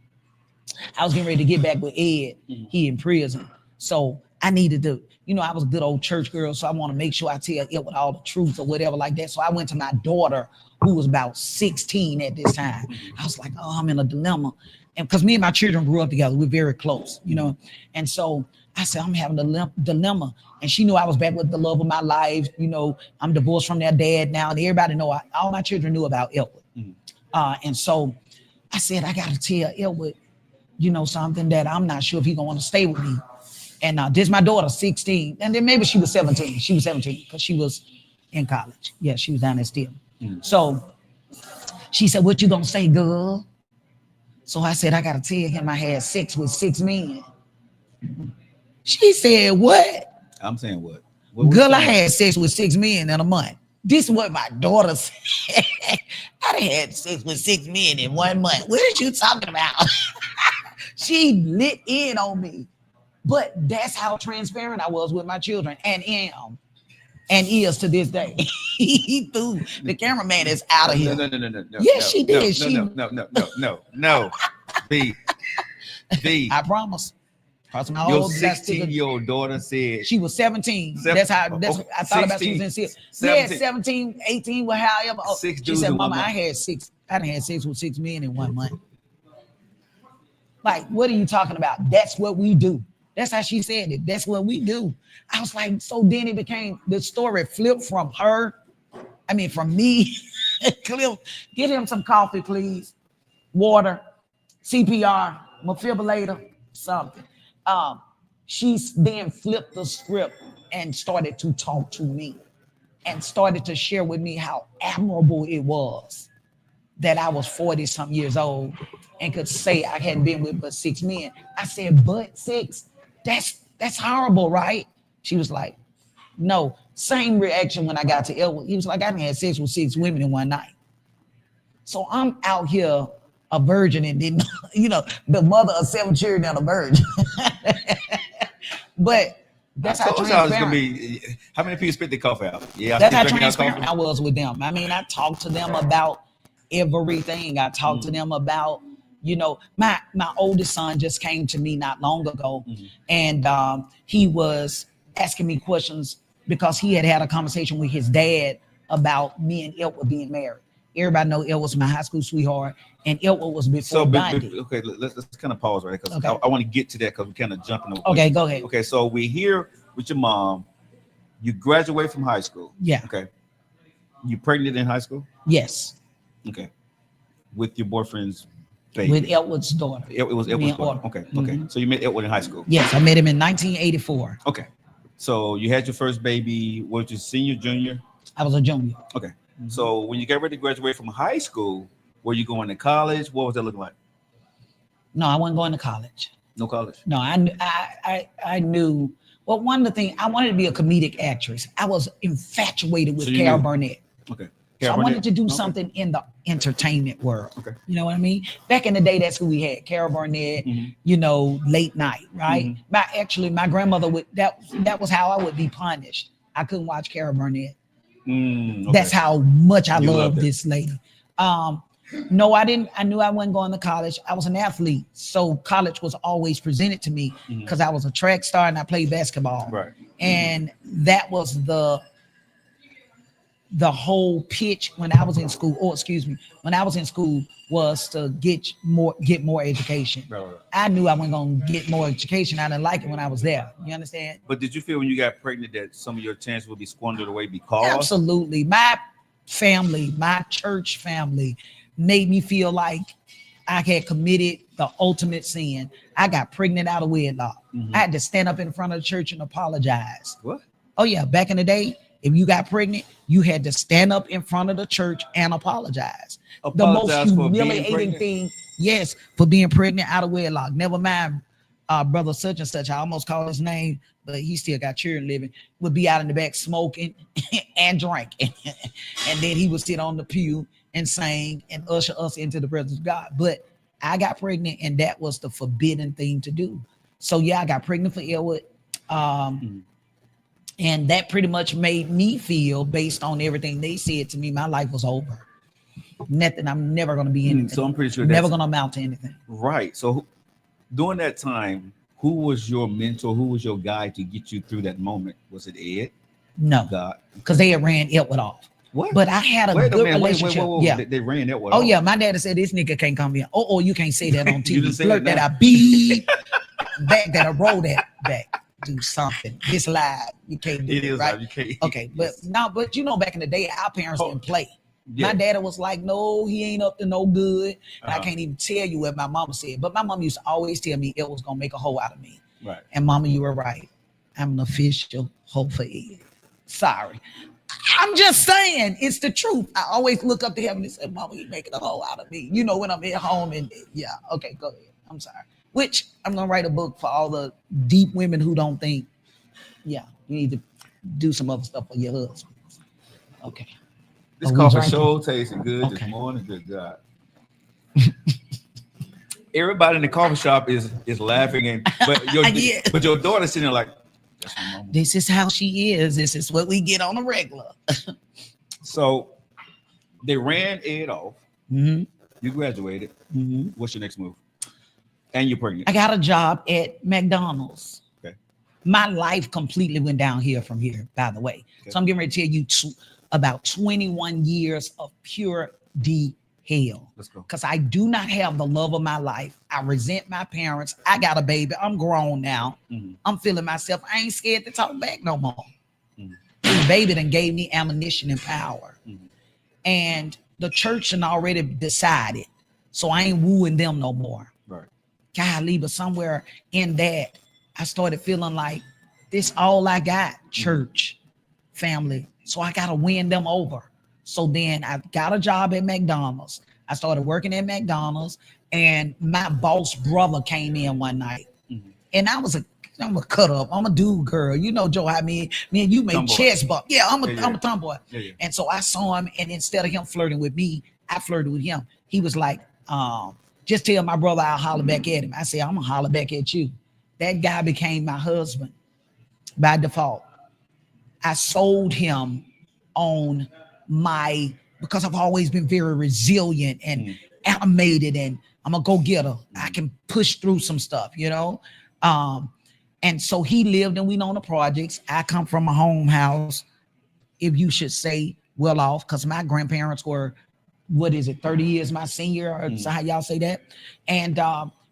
Speaker 2: I was getting ready to get back with Ed. He in prison. So I needed to, I was a good old church girl, so I want to make sure I tell it with all the truth or whatever like that. So I went to my daughter, who was about 16 at this time. I was like, oh, I'm in a dilemma. And because me and my children grew up together, we're very close, And so I said, I'm having a dilemma. And she knew I was back with the love of my life. I'm divorced from their dad now. And everybody know, all my children knew about Elwood. And so I said, I got to tell Elwood, something that I'm not sure if he gonna want to stay with me. And this my daughter, 16. And then maybe she was 17. She was 17 because she was in college. Yeah, she was down there still. So she said, what you gonna say, girl? So I said, I gotta tell him I had sex with 6 men. She said, what?
Speaker 1: I'm saying what?
Speaker 2: Girl, I had sex with 6 men in a month. This is what my daughter said. I done had sex with 6 men in 1 month. What are you talking about? She lit in on me. But that's how transparent I was with my children and am and is to this day. He threw the cameraman is out of here.
Speaker 1: No.
Speaker 2: Yes, she did.
Speaker 1: No. B.
Speaker 2: I promise.
Speaker 1: Your 16-year-old daughter said
Speaker 2: she was 17. That's how I thought about she was in 6. Yeah, 17, 18, well, however. She said, Mama, I done had sex with 6 men in 1 month. Like, what are you talking about? That's what we do. That's how she said it. That's what we do. I was like, so then it became, the story flipped from me. Cliff, get him some coffee, please. Water, CPR, defibrillator, something. She then flipped the script and started to talk to me and started to share with me how admirable it was that I was 40-something years old and could say I hadn't been with but 6 men. I said, but 6? That's horrible, right? She was like, no. Same reaction when I got to Elwood. He was like, I done had sex with 6 women in 1 night. So I'm out here a virgin and didn't, the mother of 7 children and a virgin. But that's how transparent.
Speaker 1: How many people spit the coffee out? Yeah,
Speaker 2: that's how transparent I was with them. I mean, I talked to them about everything. I talked to them about, my oldest son just came to me not long ago, and he was asking me questions because he had a conversation with his dad about me and Elwood being married. Everybody know Elwood was my high school sweetheart, and Elwood was before Gandhi.
Speaker 1: Okay, let's kind of pause right because I want to get to that because we're kind of jumping over.
Speaker 2: Okay, go ahead.
Speaker 1: Okay, so we're here with your mom. You graduate from high school.
Speaker 2: Yeah.
Speaker 1: Okay. You pregnant in high school?
Speaker 2: Yes.
Speaker 1: Okay. With your boyfriend's baby?
Speaker 2: With Elwood's daughter.
Speaker 1: It was Elwood's daughter. Okay. Okay. So you met Elwood in high school?
Speaker 2: Yes, I met him in 1984.
Speaker 1: Okay. So you had your first baby. Was you senior, junior?
Speaker 2: I was a junior.
Speaker 1: Okay. So when you got ready to graduate from high school, were you going to college? What was that looking like?
Speaker 2: No, I wasn't going to college.
Speaker 1: No college?
Speaker 2: No, I knew. Well, one of the things, I wanted to be a comedic actress. I was infatuated with Carol Burnett.
Speaker 1: Okay.
Speaker 2: So I wanted to do something in the entertainment world.
Speaker 1: Okay.
Speaker 2: You know what I mean? Back in the day, that's who we had. Carol Burnett, late night, right? My grandmother would, that was how I would be punished. I couldn't watch Carol Burnett. Okay. That's how much I loved this lady. No, I didn't. I knew I wasn't going to college. I was an athlete. So college was always presented to me because I was a track star and I played basketball.
Speaker 1: Right.
Speaker 2: And that was the whole pitch when I was in school, or excuse me, when I was in school was to get more education.
Speaker 1: Right.
Speaker 2: I knew I wasn't gonna get more education. I didn't like it when I was there. You understand?
Speaker 1: But did you feel when you got pregnant that some of your chances would be squandered away because?
Speaker 2: Absolutely. My family, my church family, made me feel like I had committed the ultimate sin. I got pregnant out of wedlock.
Speaker 1: Mhm.
Speaker 2: I had to stand up in front of the church and apologize.
Speaker 1: What?
Speaker 2: Oh yeah, back in the day, if you got pregnant, you had to stand up in front of the church and apologize. The most
Speaker 1: Apologize for being
Speaker 2: humiliating
Speaker 1: pregnant?
Speaker 2: thing, yes, for being pregnant out of wedlock. Never mind, brother such and such. I almost called his name, but he still got children living. Would be out in the back smoking and drinking, and then he would sit on the pew and sing and usher us into the presence of God. But I got pregnant, and that was the forbidden thing to do. So yeah, I got pregnant for Elwood. And that pretty much made me feel, based on everything they said to me, my life was over. Nothing. I'm never going to be anything.
Speaker 1: So I'm pretty sure
Speaker 2: never going to amount to anything.
Speaker 1: Right. So during that time, who was your mentor? Who was your guide to get you through that moment? Was it Ed?
Speaker 2: No,
Speaker 1: God.
Speaker 2: Because they had ran Elwood off.
Speaker 1: What?
Speaker 2: But I had a good relationship.
Speaker 1: Yeah. They ran that one.
Speaker 2: Oh yeah, my daddy said this nigga can't come here. Oh, you can't say that on TV.
Speaker 1: You didn't say
Speaker 2: Blurt
Speaker 1: that
Speaker 2: that I beat back, that I roll that back. Do something. It's live. You can't do it, right?
Speaker 1: Live. You can't.
Speaker 2: Okay, but you know, back in the day, our parents didn't play.
Speaker 1: Yeah.
Speaker 2: My daddy was like, no, he ain't up to no good. And
Speaker 1: Uh-huh.
Speaker 2: I can't even tell you what my mama said. But my mom used to always tell me it was gonna make a hoe out of me.
Speaker 1: Right.
Speaker 2: And mama, you were right. I'm an official hoe for Ed. Sorry. I'm just saying, it's the truth. I always look up to heaven and say, mama, you making a hoe out of me. You know, when I'm at home and yeah, okay, go ahead. I'm sorry. Which I'm gonna write a book for all the deep women who don't think, yeah, you need to do some other stuff for your husband. Okay.
Speaker 1: This
Speaker 2: Are we
Speaker 1: coffee
Speaker 2: drinking?
Speaker 1: show tasting good
Speaker 2: Okay.
Speaker 1: this morning. Good God. Everybody in the coffee shop is laughing, and
Speaker 2: Yeah.
Speaker 1: but your daughter's sitting there like, that's my mama.
Speaker 2: This is how she is. This is what we get on a regular.
Speaker 1: So they ran Ed off.
Speaker 2: Mm-hmm.
Speaker 1: You graduated.
Speaker 2: Mm-hmm.
Speaker 1: What's your next move? And you're pregnant.
Speaker 2: I got a job at McDonald's.
Speaker 1: Okay.
Speaker 2: My life completely went down here from here, by the way.
Speaker 1: Okay.
Speaker 2: So I'm getting ready to tell you about 21 years of pure D hell.
Speaker 1: Let's go.
Speaker 2: Because I do not have the love of my life. I resent my parents. I got a baby. I'm grown now.
Speaker 1: Mhm.
Speaker 2: I'm feeling myself. I ain't scared to talk back no more.
Speaker 1: Mhm.
Speaker 2: The baby done gave me ammunition and power.
Speaker 1: Mhm.
Speaker 2: And the church done already decided. So I ain't wooing them no more.
Speaker 1: Right.
Speaker 2: Golly, but somewhere in that, I started feeling like this all I got, church, family. So I got to win them over. So then I got a job at McDonald's. I started working at McDonald's, and my boss brother came in one night.
Speaker 1: Mhm.
Speaker 2: And I'm a cut up. I'm a dude, girl. You know, Joe, how me and you make
Speaker 1: Tomboy.
Speaker 2: chest bump. Yeah, I'm
Speaker 1: Yeah.
Speaker 2: a tomboy.
Speaker 1: Yeah.
Speaker 2: And so I saw him, and instead of him flirting with me, I flirted with him. He was like, just tell my brother I'll holler back at him. I said, I'm gonna holler back at you. That guy became my husband by default. I sold him on because I've always been very resilient and animated, and I'm a go-getter. I can push through some stuff, you know? And so he lived and we on the projects. I come from a home house, if you should say, well off, because my grandparents were, 30 years my senior, or so how y'all say that? And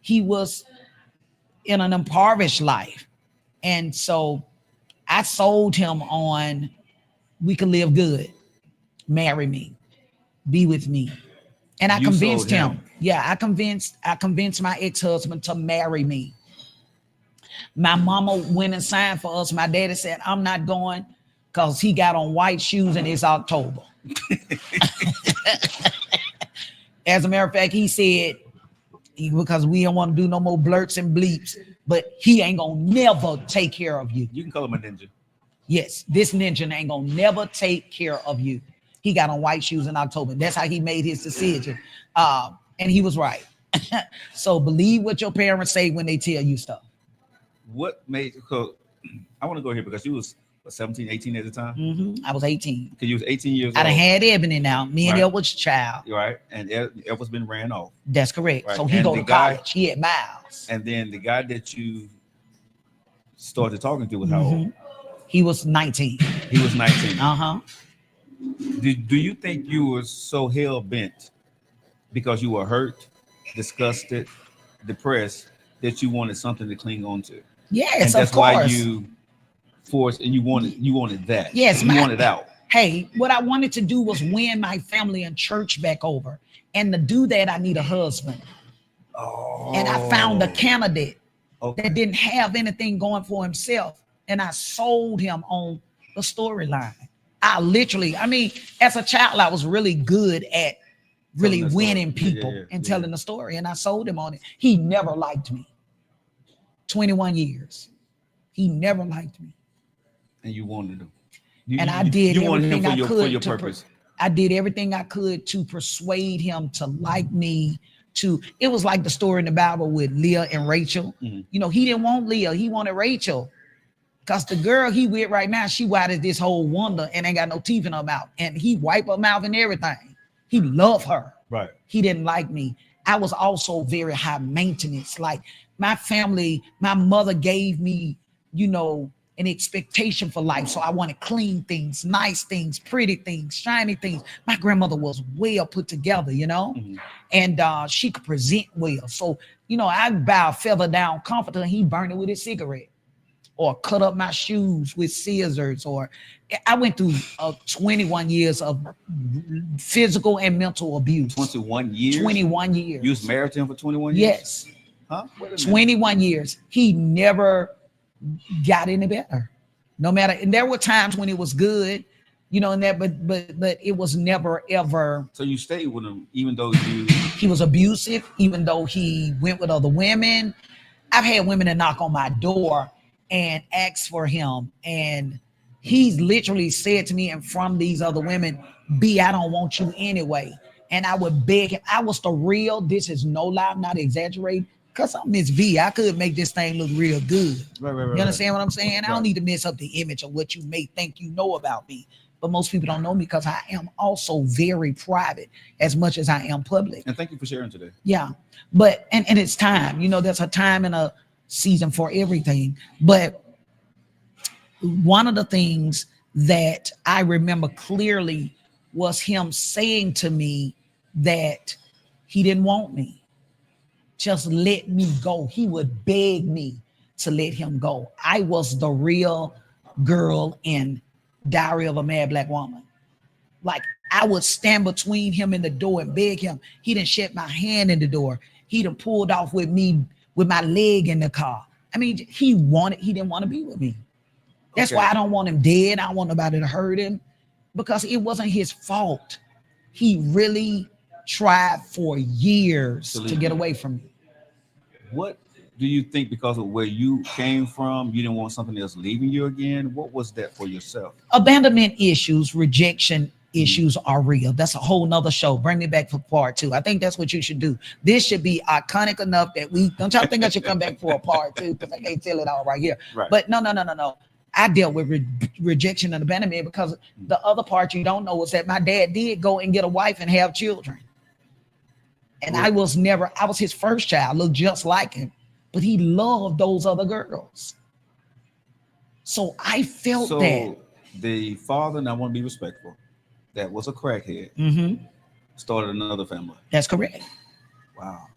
Speaker 2: he was in an impoverished life. And so I sold him on, we could live good, marry me, be with me. And I convinced him. Yeah, I convinced my ex-husband to marry me. My mama went and signed for us. My daddy said, I'm not going because he got on white shoes and it's October. As a matter of fact, he said, because we don't want to do no more blurts and bleeps, but he ain't gonna never take care of you.
Speaker 1: You can call him a ninja.
Speaker 2: Yes, this ninja ain't gonna never take care of you. He got on white shoes in October. That's how he made his decision. And he was right. So believe what your parents say when they tell you stuff.
Speaker 1: What made, I want to go here because you was 17, 18 at the time?
Speaker 2: I was 18.
Speaker 1: Because you was 18 years
Speaker 2: I
Speaker 1: old.
Speaker 2: done had Ebony now. Me and
Speaker 1: Right.
Speaker 2: Elwood's child.
Speaker 1: Right. And Elwood's been ran off.
Speaker 2: That's correct.
Speaker 1: Right.
Speaker 2: So he
Speaker 1: And
Speaker 2: go
Speaker 1: the
Speaker 2: to
Speaker 1: guy-
Speaker 2: college. He at Miles.
Speaker 1: And then the guy that you started talking to was how old?
Speaker 2: He was 19.
Speaker 1: He was 19.
Speaker 2: Uh-huh.
Speaker 1: Do you think you were so hell bent because you were hurt, disgusted, depressed that you wanted something to cling on to,
Speaker 2: Yes,
Speaker 1: and
Speaker 2: of
Speaker 1: that's why
Speaker 2: course.
Speaker 1: you forced and you wanted that.
Speaker 2: Yes,
Speaker 1: You wanted out.
Speaker 2: hey, what I wanted to do was win my family and church back over. And to do that, I need a husband. And I found a
Speaker 1: Oh,
Speaker 2: candidate that
Speaker 1: okay.
Speaker 2: didn't have anything going for himself. And I sold him on the storyline. I mean, as a child, I was really good at
Speaker 1: Telling
Speaker 2: really
Speaker 1: that story.
Speaker 2: winning people and telling the story. And I sold him on it. He never liked me. 21 years. He never liked me.
Speaker 1: And you wanted him.
Speaker 2: And I did
Speaker 1: You wanted him
Speaker 2: everything I
Speaker 1: for
Speaker 2: could
Speaker 1: your
Speaker 2: to
Speaker 1: purpose.
Speaker 2: I did everything I could to persuade him to like me. It was like the story in the Bible with Leah and Rachel.
Speaker 1: Mhm.
Speaker 2: You know, he didn't want Leah, he wanted Rachel. Because the girl he with right now, she white as this whole wonder and ain't got no teeth in her mouth. And he wipe her mouth and everything. He loved her.
Speaker 1: Right.
Speaker 2: He didn't like me. I was also very high maintenance. Like my family, my mother gave me, you know, an expectation for life. So I wanted clean things, nice things, pretty things, shiny things. My grandmother was well put together, you know, and she could present well. So, you know, I'd bow feather down comforter and he burned it with his cigarette or cut up my shoes with scissors. Or I went through 21 years of physical and mental abuse.
Speaker 1: 21 years?
Speaker 2: 21 years.
Speaker 1: You was married to him for 21 years?
Speaker 2: Yes.
Speaker 1: Huh?
Speaker 2: 21 years. He never got any better. No matter, and there were times when it was good, you know, and that, but it was never ever.
Speaker 1: So you stayed with him even though
Speaker 2: he was abusive, even though he went with other women. I've had women that knock on my door and ask for him, and he's literally said to me in front of these other women, B, I don't want you anyway. And I would beg him. I was the real, this is no lie, I'm not exaggerating. Because I'm Miss V, I could make this thing look real good.
Speaker 1: Right,
Speaker 2: you understand what I'm saying? I don't need to mess up the image of what you may think you know about me. But most people don't know me because I am also very private as much as I am public.
Speaker 1: And thank you for sharing today.
Speaker 2: Yeah. But, and it's time. You know, there's a time and a season for everything. But one of the things that I remember clearly was him saying to me that he didn't want me. Just let me go. He would beg me to let him go. I was the real girl in Diary of a Mad Black Woman. Like I would stand between him and the door and beg him. He didn't shut my hand in the door. He done pulled off with me with my leg in the car. I mean, he didn't want to be with me. That's why I don't want him dead. I don't want nobody to hurt him because it wasn't his fault. He really tried for years to get away from me.
Speaker 1: What do you think, because of where you came from, you didn't want something else leaving you again? What was that for yourself?
Speaker 2: Abandonment issues, rejection issues are real. That's a whole nother show. Bring me back for part 2. I think that's what you should do. This should be iconic enough that don't y'all think I should come back for a part 2? Because I can't tell it all right here.
Speaker 1: Right.
Speaker 2: But no. I dealt with rejection and abandonment because the other part you don't know is that my dad did go and get a wife and have children. And I was his first child, looked just like him, but he loved those other girls. So I felt that.
Speaker 1: The father, and I want to be respectful, that was a crackhead, started another family.
Speaker 2: That's correct.
Speaker 1: Wow.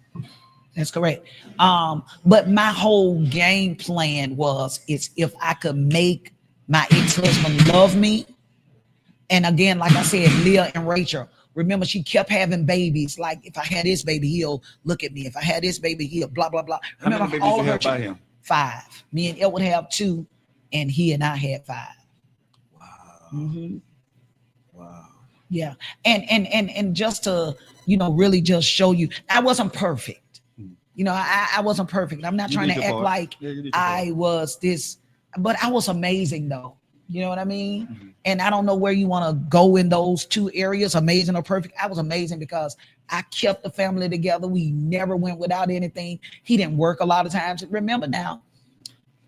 Speaker 2: That's correct. But my whole game plan is if I could make my ex-husband love me. And again, like I said, Leah and Rachel, remember, she kept having babies. Like, if I had this baby, he'll look at me. If I had this baby, he'll blah, blah, blah. Remember,
Speaker 1: how many babies you had by him?
Speaker 2: 5. Me and Ed would have 2, and he and I had 5.
Speaker 1: Wow. Wow.
Speaker 2: Yeah. And just to, you know, really just show you, I wasn't perfect. You know, I wasn't perfect. I'm not trying to act like I was this, but I was amazing though. You know what I mean? And I don't know where you want to go in those 2 areas, amazing or perfect. I was amazing because I kept the family together. We never went without anything. He didn't work a lot of times. Remember now,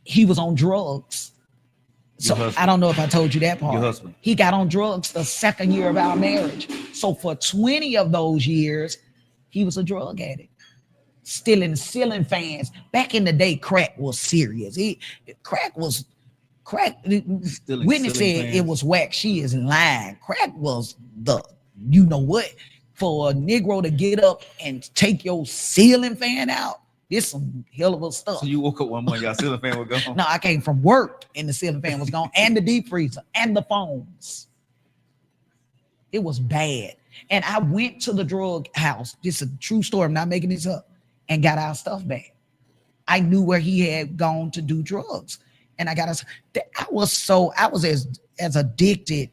Speaker 2: he was on drugs. So I don't know if I told you that part.
Speaker 1: Your husband.
Speaker 2: He got on drugs the 2nd year of our marriage. So for 20 of those years, he was a drug addict. Stealing ceiling fans. Back in the day, crack was serious. Crack was Crack.
Speaker 1: Stealing
Speaker 2: Whitney
Speaker 1: ceiling
Speaker 2: said
Speaker 1: fans.
Speaker 2: it was wax. She is lying. Crack was the, you know what, for a Negro to get up and take your ceiling fan out. This some hell of a stuff.
Speaker 1: So you woke up one morning, y'all ceiling fan was gone.
Speaker 2: No, I came from work and the ceiling fan was gone, and the deep freezer and the phones. It was bad. And I went to the drug house. This is a true story. I'm not making this up. And got our stuff back. I knew where he had gone to do drugs. And I got us. I was as addicted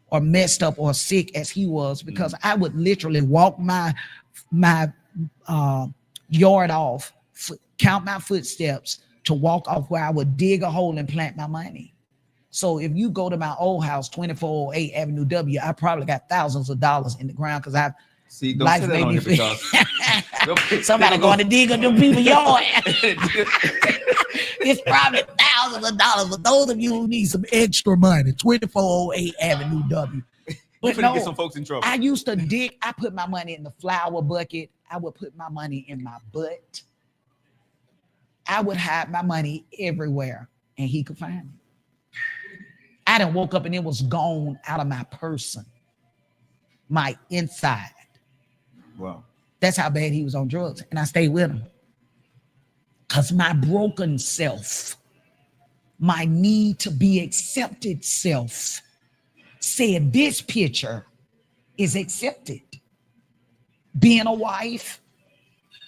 Speaker 2: or messed up or sick as he was, because I would literally walk my yard off, count my footsteps to walk off where I would dig a hole and plant my money. So if you go to my old house, 2408 Avenue W, I probably got thousands of dollars in the ground, because I've
Speaker 1: See, don't say that on here because
Speaker 2: somebody going to dig up them people's yard. It's probably thousands of dollars for those of you who need some extra money. 2408 Avenue W. But
Speaker 1: no, get some folks in trouble.
Speaker 2: I used to dig. I put my money in the flour bucket. I would put my money in my butt. I would hide my money everywhere, and he could find it. I done woke up and it was gone out of my person, my inside.
Speaker 1: Wow.
Speaker 2: That's how bad he was on drugs. And I stayed with him. Because my broken self, my need to be accepted self, said this picture is accepted. Being a wife,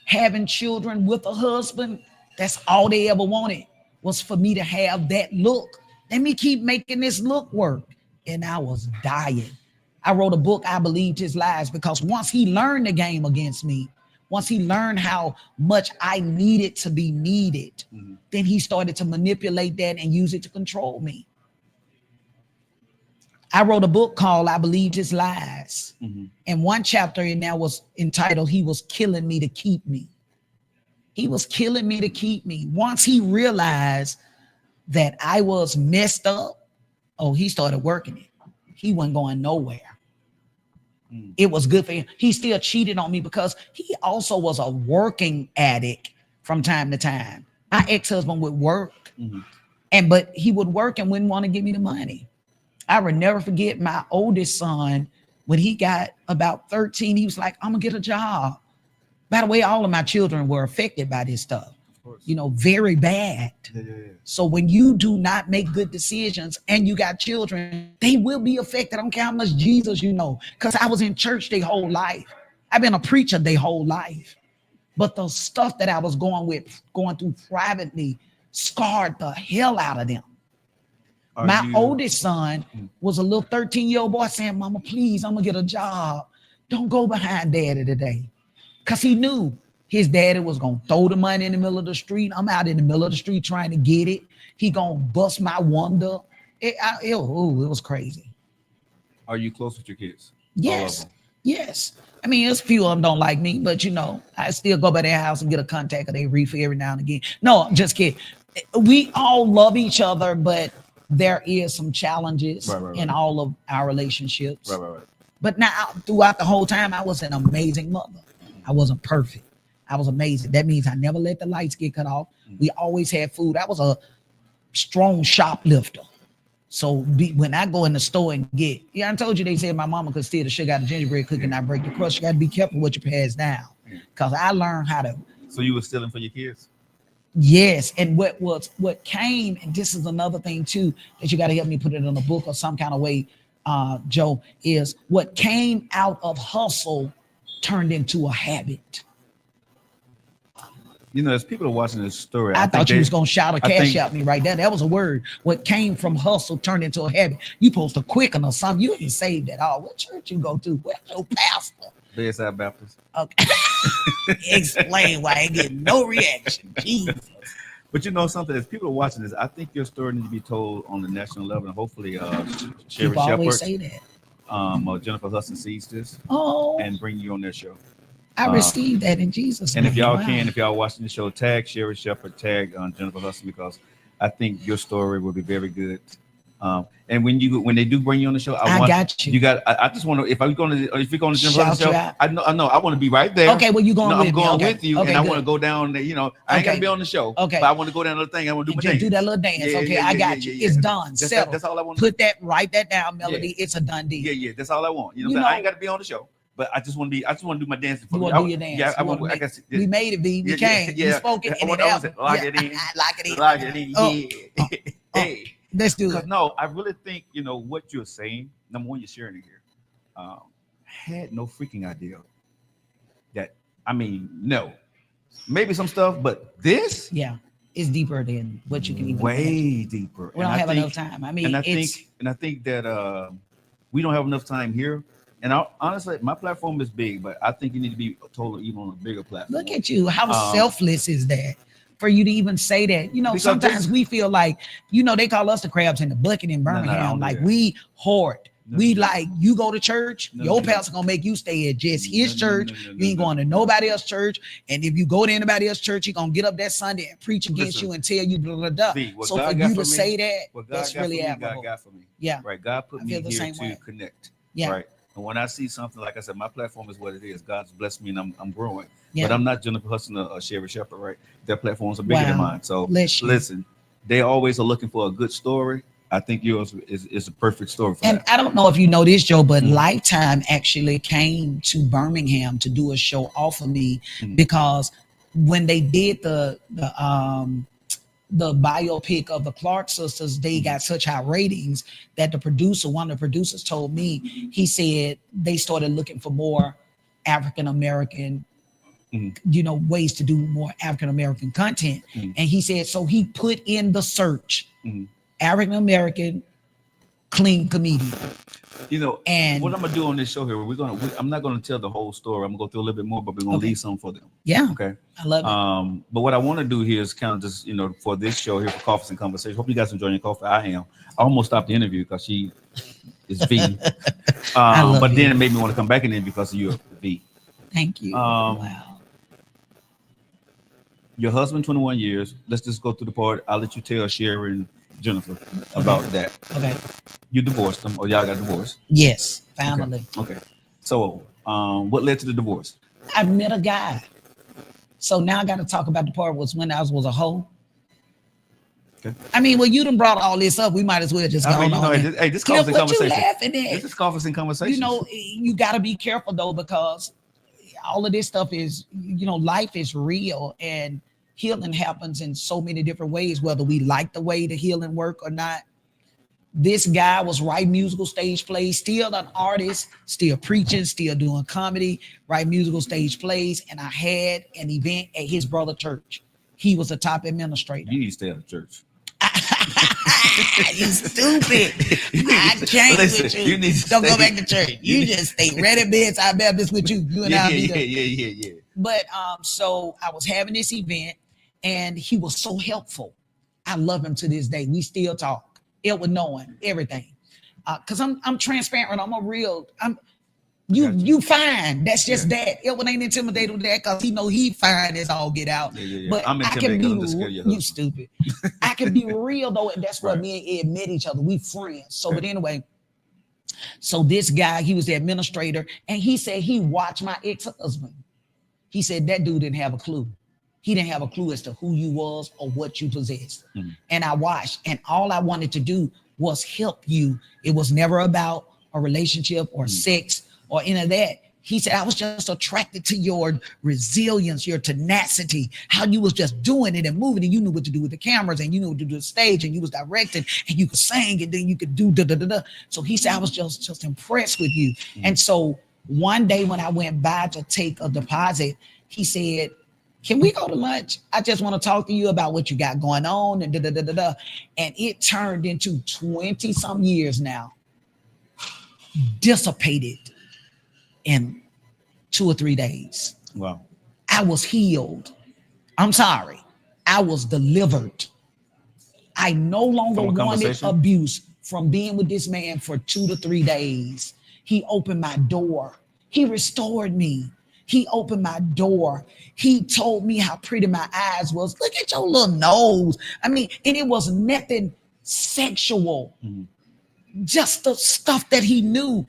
Speaker 2: having children with a husband, that's all they ever wanted, was for me to have that look. Let me keep making this look work. And I was dying. I wrote a book, I Believed His Lies, because once he learned the game against me, once he learned how much I needed to be needed, then he started to manipulate that and use it to control me. I wrote a book called I Believed His Lies. And one chapter in there was entitled, He Was Killing Me to Keep Me. He was killing me to keep me. Once he realized that I was messed up, he started working it. He wasn't going nowhere. It was good for him. He still cheated on me because he also was a working addict from time to time. My ex-husband would work, but he would work and wouldn't want to give me the money. I would never forget my oldest son, when he got about 13, he was like, I'm gonna get a job. By the way, all of my children were affected by this stuff, very bad. So when you do not make good decisions and you got children, they will be affected. I don't care how much Jesus you know, because I was in church their whole life. I've been a preacher their whole life. But the stuff that I was going through privately scarred the hell out of them. My oldest son was a little 13-year-old boy saying, Mama, please, I'm gonna get a job. Don't go behind daddy today. Because he knew his daddy was going to throw the money in the middle of the street. I'm out in the middle of the street trying to get it. He going to bust my wonder. It was crazy.
Speaker 1: Are you close with your kids?
Speaker 2: Yes. Yes. I mean, there's a few of them don't like me, but I still go by their house and get a contact of their reefer every now and again. No, I'm just kidding. We all love each other, but there is some challenges in all of our relationships.
Speaker 1: Right.
Speaker 2: But now, throughout the whole time, I was an amazing mother. I wasn't perfect. I was amazing. That means I never let the lights get cut off. We always had food. I was a strong shoplifter. So when I go in the store and I told you they said my mama could steal the sugar out of gingerbread cookie and not break the crust. You got to be careful what you pass down, because I learned how to.
Speaker 1: So you were stealing for your kids?
Speaker 2: Yes. And what came, and this is another thing too, that you got to help me put it in a book or some kind of way, Joe, is what came out of hustle turned into a habit.
Speaker 1: As people are watching this story,
Speaker 2: I thought you was gonna shout or cash out me right there. That was a word. What came from hustle turned into a habit. You supposed to quicken or something. You ain't saved at all. What church you go to? Where's your pastor?
Speaker 1: Bedside Baptist.
Speaker 2: Okay. Explain why I ain't getting no reaction. Jesus.
Speaker 1: But something, as people are watching this, I think your story needs to be told on the national level, and hopefully Sherry
Speaker 2: People always
Speaker 1: Shepherd,
Speaker 2: say that.
Speaker 1: Jennifer Hudson sees this
Speaker 2: and
Speaker 1: bring you on their show.
Speaker 2: I received that in Jesus'
Speaker 1: name. And if y'all watching the show, tag Sherry Shepherd, tag Jennifer Hudson, because I think your story will be very good And when they do bring you on the show, I
Speaker 2: got you.
Speaker 1: I just want to, if you're going to
Speaker 2: Shout
Speaker 1: the show,
Speaker 2: you out.
Speaker 1: I know I want to be right there.
Speaker 2: Okay, well, you going with
Speaker 1: I'm
Speaker 2: me.
Speaker 1: going
Speaker 2: Okay.
Speaker 1: with you,
Speaker 2: Okay,
Speaker 1: and I
Speaker 2: good.
Speaker 1: want to go down there. I ain't got to be on the show.
Speaker 2: Okay.
Speaker 1: But I want to go down to the thing. I want to do my
Speaker 2: Just
Speaker 1: dance.
Speaker 2: do that little dance. Okay, I got you. It's done. Settled.
Speaker 1: That's all I want.
Speaker 2: Write that down, Melody. It's a done deal.
Speaker 1: Yeah. That's all I want. You know, I ain't got to be on the show. But I just want to do my dancing.
Speaker 2: You want to do your dance.
Speaker 1: Yeah,
Speaker 2: we made it, B. We came. You spoke it, and it happened.
Speaker 1: Lock it in.
Speaker 2: Lock it in.
Speaker 1: Hey.
Speaker 2: Let's do it.
Speaker 1: No, I really think, what you're saying, number one, you're sharing it here. Had no freaking idea that, no. Maybe some stuff, but this?
Speaker 2: Yeah. It's deeper than what you can even
Speaker 1: way
Speaker 2: imagine.
Speaker 1: Deeper.
Speaker 2: We don't have enough time. I
Speaker 1: think that we don't have enough time here. And honestly, my platform is big, but I think you need to be totally even on a bigger platform.
Speaker 2: Look at you. How selfless is that for you to even say that? Sometimes we feel like, they call us the crabs in the bucket in Birmingham. We hoard. You go to church, your pastor gonna make you stay at just his church. You ain't going to nobody else's church. And if you go to anybody else's church, he gonna get up that Sunday and preach against you and tell you blah, blah, blah. So for you to say that, that's really admirable.
Speaker 1: God got for me.
Speaker 2: Yeah.
Speaker 1: Right. God put me here to connect.
Speaker 2: Yeah.
Speaker 1: Right. And when I see something, like I said, my platform is what it is. God's blessed me, and I'm growing.
Speaker 2: Yeah.
Speaker 1: But I'm not Jennifer Hudson or Sherry Shepherd, right? Their platforms are bigger than mine. So listen, they always are looking for a good story. I think yours is a perfect story for that.
Speaker 2: I don't know if you know this, Joe, but Lifetime actually came to Birmingham to do a show off of me because when they did the biopic of the Clark sisters, they got such high ratings that one of the producers told me, he said they started looking for more African-American, ways to do more African-American content. And he said, so he put in the search, African-American clean comedian.
Speaker 1: And what I'm gonna do on this show here, I'm not gonna tell the whole story. I'm gonna go through a little bit more, but we're gonna leave some for them.
Speaker 2: Yeah.
Speaker 1: Okay.
Speaker 2: I love it.
Speaker 1: But what I want to do here is kind of just, for this show here for Coffees and Conversation. Hope you guys enjoying your coffee. I am. I almost stopped the interview because she is V. But then it made me want to come back in there because you're V.
Speaker 2: Thank you. Wow.
Speaker 1: Your husband, 21 years. Let's just go through the part. I'll let you tell Sherry and Jennifer about that.
Speaker 2: Okay.
Speaker 1: You divorced them, or y'all got divorced?
Speaker 2: Yes, finally.
Speaker 1: Okay. So, what led to the divorce?
Speaker 2: I met a guy. So now I got to talk about the part was when I was a hoe.
Speaker 1: Okay.
Speaker 2: Well, you done brought all this up. We might as well just go on.
Speaker 1: This Coffees and Conversation.
Speaker 2: You laughing at?
Speaker 1: This is Coffees and Conversation.
Speaker 2: You got to be careful though, because all of this stuff is, life is real and healing happens in so many different ways, whether we like the way the healing work or not. This guy was writing musical stage plays, still an artist, still preaching, still doing comedy, writing musical stage plays. And I had an event at his brother church. He was a top administrator.
Speaker 1: You need to stay at the church.
Speaker 2: You stupid. I can't with you. Don't go back to church. You just stay right at bedside Baptist with you. You and I be there.
Speaker 1: Yeah.
Speaker 2: But so I was having this event and he was so helpful. I love him to this day. We still talk. It was knowing everything. Cause I'm transparent. I'm a real, you fine. That's just that. It ain't intimidated with that because he fine as all get out.
Speaker 1: Yeah.
Speaker 2: But
Speaker 1: I'm intimidated because I'm scared of your
Speaker 2: you stupid. I can be real though, and that's why me and Ed met each other. We friends. So, but anyway, so this guy, he was the administrator, and he said he watched my ex-husband. He said that dude didn't have a clue. He didn't have a clue as to who you was or what you possessed. And I watched, and all I wanted to do was help you. It was never about a relationship or sex or any of that. He said, I was just attracted to your resilience, your tenacity, how you was just doing it and moving, and you knew what to do with the cameras, and you knew what to do the stage, and you was directing, and you could sing, and then you could do da-da-da-da. So he said, I was just impressed with you. And so one day when I went by to take a deposit, he said, can we go to lunch? I just want to talk to you about what you got going on and da-da-da-da-da. And it turned into 20 some years now, dissipated in 2 or 3 days.
Speaker 1: Wow.
Speaker 2: I was healed. I'm sorry. I was delivered. I no longer wanted abuse from being with this man for 2 to 3 days. He opened my door. He restored me. He opened my door. He told me how pretty my eyes was. Look at your little nose. And it was nothing sexual, just the stuff that he knew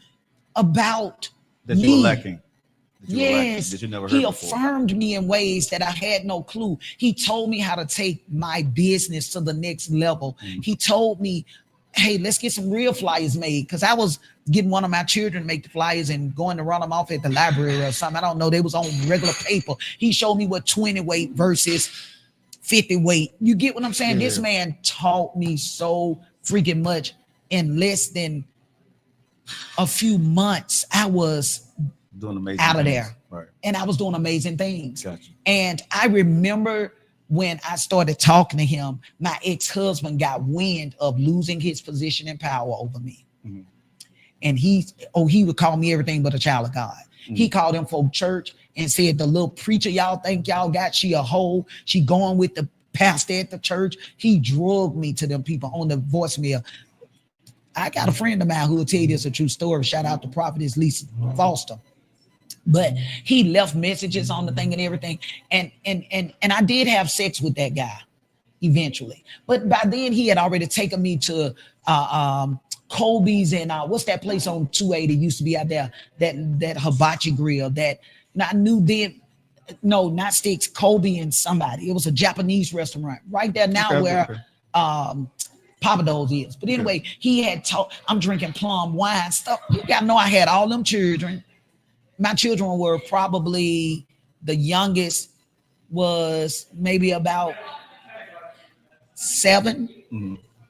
Speaker 2: about
Speaker 1: that
Speaker 2: me.
Speaker 1: You were lacking.
Speaker 2: Yes,
Speaker 1: that you never heard
Speaker 2: he
Speaker 1: before.
Speaker 2: affirmed me in ways that I had no clue. He told me how to take my business to the next level. He told me, hey, let's get some real flyers made, because I was getting one of my children to make the flyers and going to run them off at the library or something. I don't know. They was on regular paper. He showed me what 20 weight versus 50 weight. You get what I'm saying?
Speaker 1: Yeah.
Speaker 2: This man taught me so freaking much. In less than a few months, I was
Speaker 1: doing amazing
Speaker 2: out of
Speaker 1: things.
Speaker 2: there.
Speaker 1: Right.
Speaker 2: And I was doing amazing things.
Speaker 1: Gotcha.
Speaker 2: And I remember when I started talking to him, my ex-husband got wind of losing his position and power over me. And he would call me everything but a child of God. He called him for church and said, the little preacher y'all think y'all got, she a hoe. She going with the pastor at the church. He drugged me to them people on the voicemail. I got a friend of mine who will tell you this a true story. Shout out to Prophetess Lisa Foster. But he left messages on the thing and everything. And I did have sex with that guy eventually. But by then he had already taken me to Kobe's and what's that place on 280 used to be out there, that hibachi grill that I knew then. No, not Sticks, Kobe and somebody. It was a Japanese restaurant right there now where Papa Do's is. But anyway, he had taught, I'm drinking plum wine stuff. You gotta know I had all them children. My children were probably, the youngest was maybe about 7.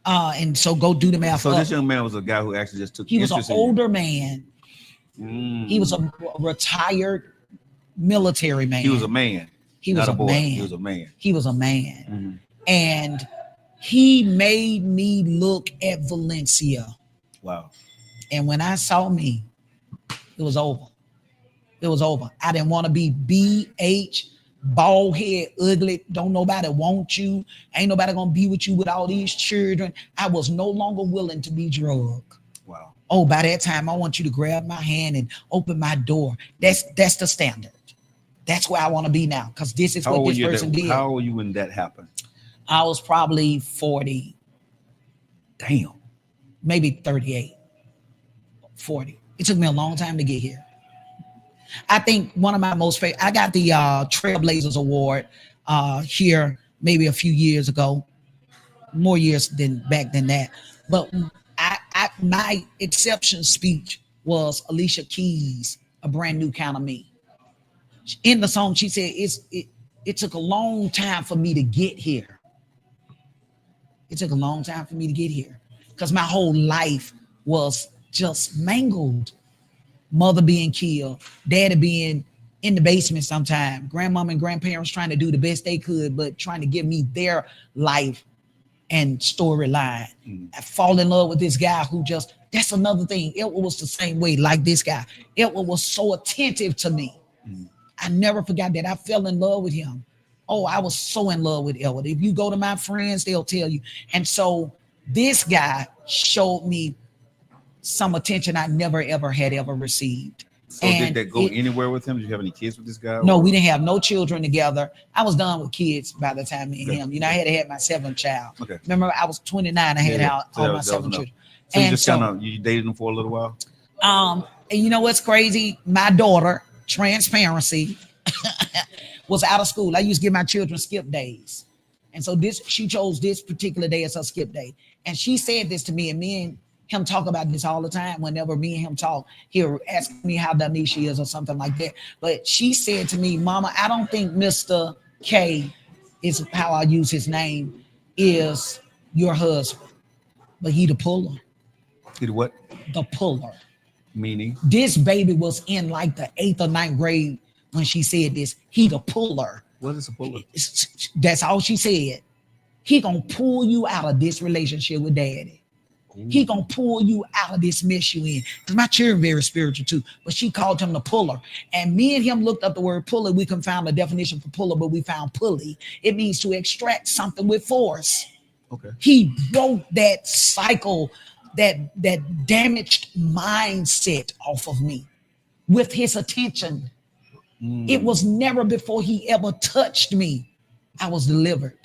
Speaker 2: And so go do the math.
Speaker 1: So this young man was a guy who actually just took.
Speaker 2: He was an older man. He was a retired military man.
Speaker 1: He was a man.
Speaker 2: He was a man.
Speaker 1: He was a man.
Speaker 2: He was a man. And he made me look at Valencia.
Speaker 1: Wow. And
Speaker 2: when I saw me, it was over. It was over. I didn't want to be BH, bald head, ugly. Don't nobody want you. Ain't nobody gonna be with you with all these children. I was no longer willing to be drugged.
Speaker 1: Wow.
Speaker 2: Oh, by that time, I want you to grab my hand and open my door. That's the standard. That's where I want to be now, because this is what this person did.
Speaker 1: How old were you when that happened?
Speaker 2: I was probably 40.
Speaker 1: Damn.
Speaker 2: Maybe 38, 40. It took me a long time to get here. I think one of my most favorite, I got the Trailblazers Award here maybe a few years ago, more years than back than that. But my acceptance speech was Alicia Keys, A Brand New Kind of Me. In the song, she said, it took a long time for me to get here. It took a long time for me to get here because my whole life was just mangled. Mother being killed, daddy being in the basement sometime, grandmama and grandparents trying to do the best they could, but trying to give me their life and storyline. I fall in love with this guy who just, that's another thing. Edward was the same way, like this guy. Edward was so attentive to me. I never forgot that. I fell in love with him. Oh, I was so in love with Edward. If you go to my friends, they'll tell you. And so this guy showed me some attention I never ever received.
Speaker 1: So did that go anywhere with him? Did you have any kids with this guy?
Speaker 2: No, we didn't have no children together. I was done with kids by the time me and him. You know, I had to have my 7th child.
Speaker 1: Okay.
Speaker 2: Remember, I was 29. I had all my 7 children.
Speaker 1: So you just kind of, you dated him for a little while?
Speaker 2: And you know what's crazy? My daughter, transparency, was out of school. I used to give my children skip days. And so she chose this particular day as her skip day. And she said this to me, and me and him talk about this all the time. Whenever me and him talk, he'll ask me how Danisha is or something like that. But she said to me, Mama, I don't think Mr. K is how I use his name, is your husband, but he the puller.
Speaker 1: He the what?
Speaker 2: The puller.
Speaker 1: Meaning?
Speaker 2: This baby was in like the 8th or 9th grade when she said this. He the puller.
Speaker 1: What is a puller?
Speaker 2: That's all she said. He gonna pull you out of this relationship with daddy. He gonna pull you out of this mess you in. Because my children very spiritual too, but she called him the puller. And me and him looked up the word puller. We couldn't find a definition for puller, but we found pulley. It means to extract something with force.
Speaker 1: Okay.
Speaker 2: He broke that cycle, that damaged mindset off of me with his attention. It was never before he ever touched me. I was delivered.